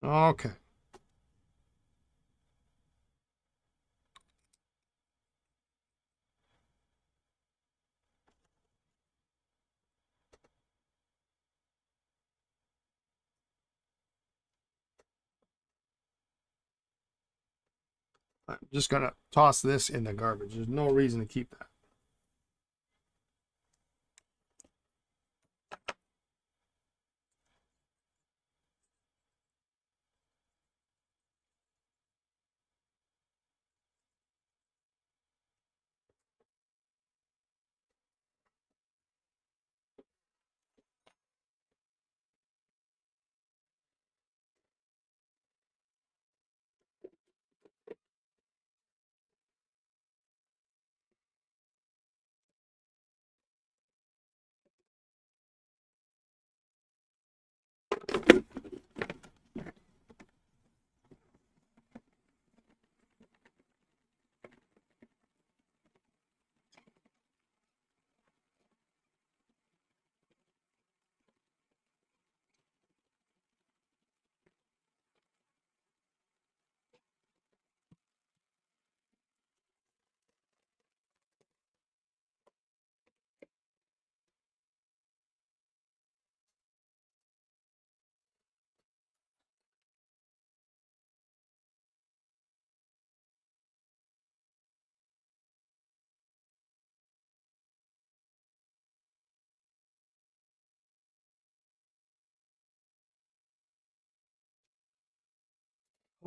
A: Okay. I'm just going to toss this in the garbage. There's no reason to keep that.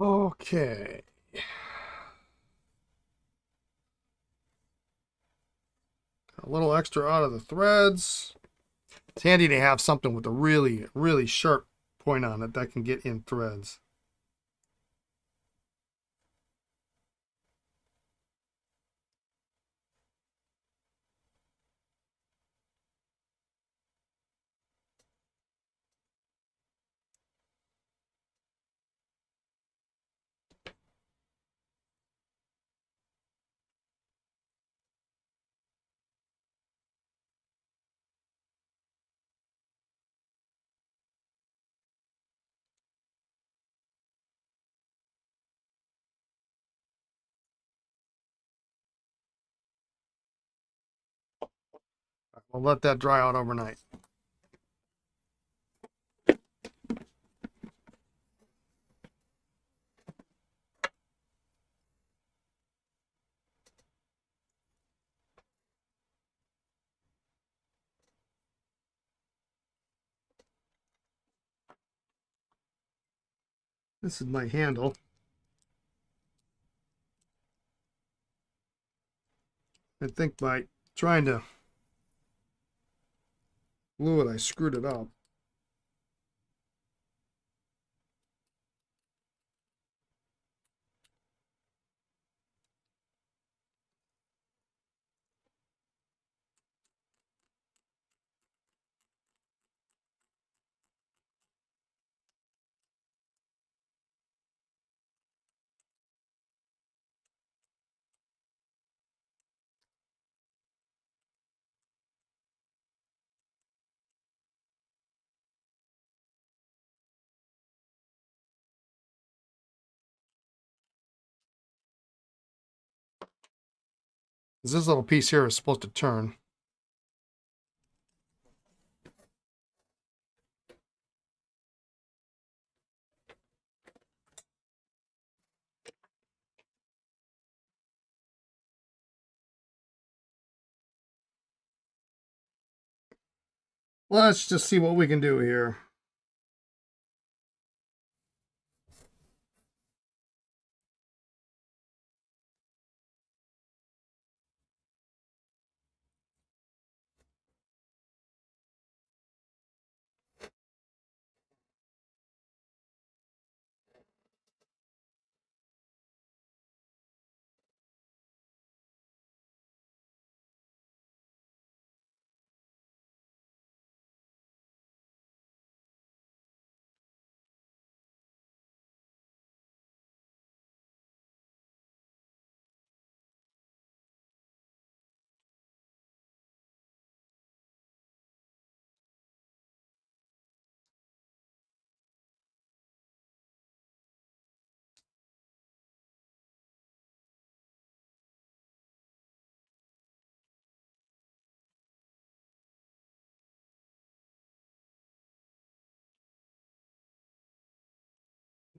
A: Okay. A little extra out of the threads. It's handy to have something with a really, really sharp point on it that can get in threads. We'll let that dry out overnight. This is my handle. I think by trying to glue it, I screwed it up. This little piece here is supposed to turn. Let's just see what we can do here.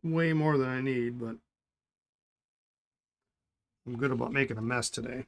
A: Way more than I need, but I'm good about making a mess today.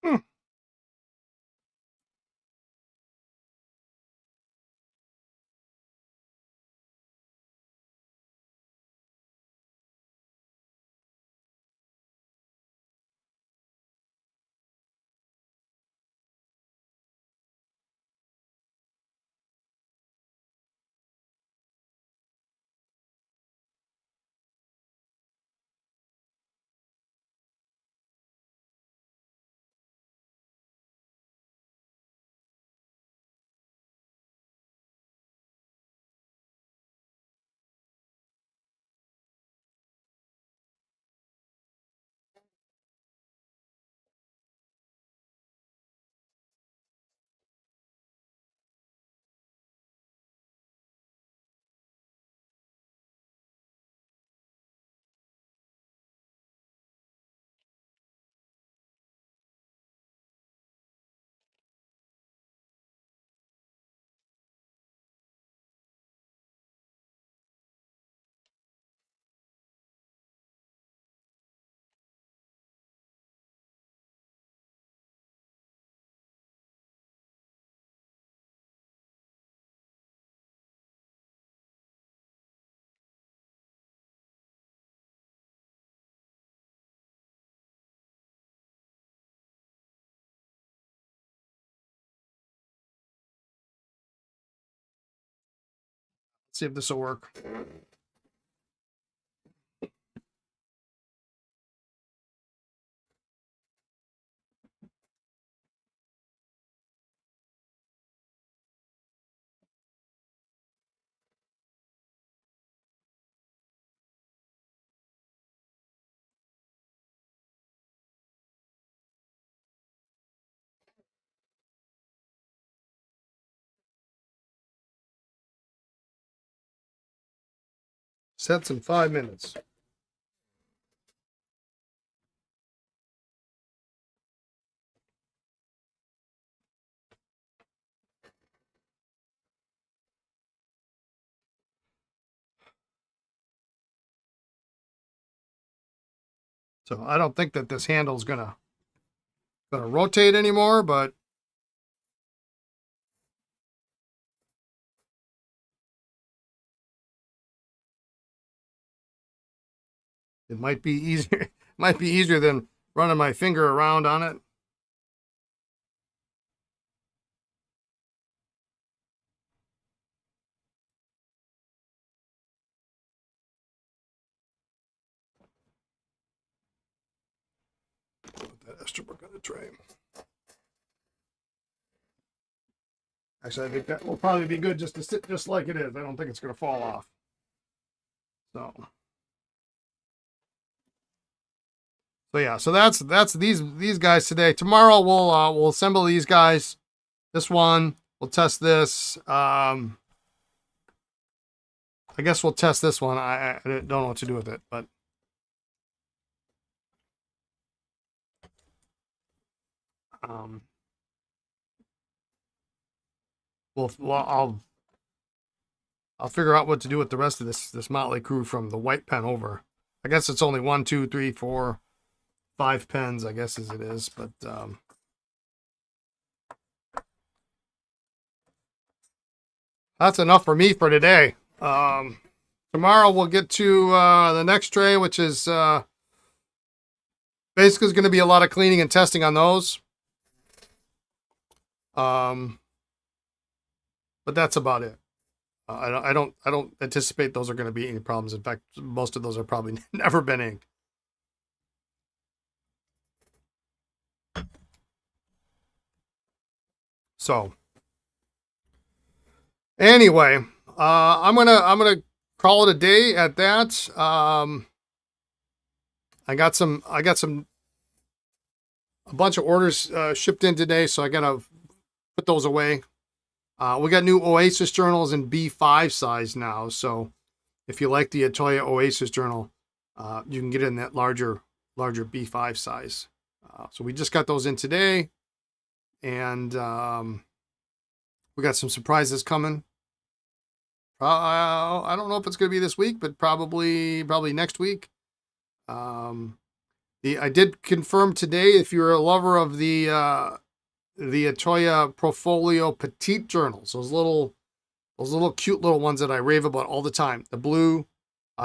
A: Hmm. Let's see if this will work. Sets in 5 minutes. So I don't think that this handle is gonna rotate anymore, but it might be easier. Might be easier than running my finger around on it. Put that Esterbrook on the tray. Actually, I think that will probably be good just to sit just like it is. I don't think it's going to fall off. So yeah, so that's these guys today. Tomorrow we'll assemble these guys. This one, we'll test this. I guess we'll test this one. I don't know what to do with it, but I'll figure out what to do with the rest of this motley crew from the white pen over. I guess it's only 1, 2, 3, 4, 5 pens, I guess as it is, but that's enough for me for today. Tomorrow we'll get to the next tray, which is basically is going to be a lot of cleaning and testing on those. But that's about it. I don't anticipate those are going to be any problems. In fact, most of those have probably never been inked. So anyway, I'm gonna call it a day at that. I got a bunch of orders shipped in today, so I gotta put those away. We got new Oasis journals in B5 size now, so if you like the Atoya Oasis journal, you can get it in that larger B5 size. So we just got those in today, and we got some surprises coming. I don't know if it's going to be this week, but probably next week. I did confirm today, if you're a lover of the Atoya Profolio Petite journals, those little cute little ones that I rave about all the time, the blue,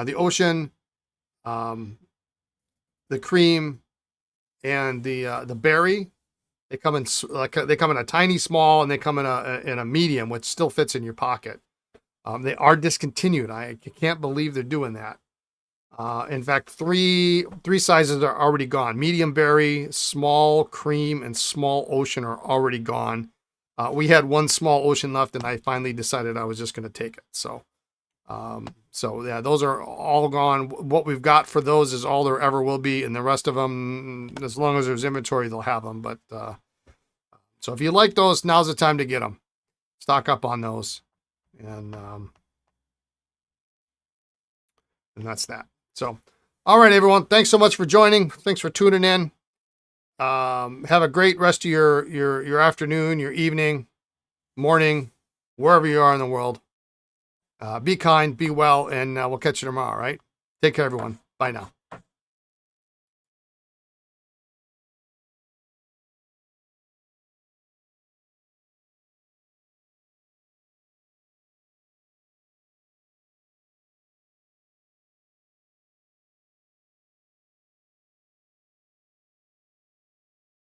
A: the ocean, the cream, and the berry. They come in a tiny small, and they come in a medium, which still fits in your pocket. They are discontinued. I can't believe they're doing that. In fact, three sizes are already gone. Medium berry, small cream, and small ocean are already gone. We had one small ocean left, and I finally decided I was just going to take it. So yeah, those are all gone. What we've got for those is all there ever will be, and the rest of them, as long as there's inventory, they'll have them. But so if you like those, now's the time to get them. Stock up on those, and that's that. So, all right, everyone. Thanks so much for joining. Thanks for tuning in. Have a great rest of your afternoon, your evening, morning, wherever you are in the world. Be kind, be well, and we'll catch you tomorrow, all right? Take care, everyone. Bye now.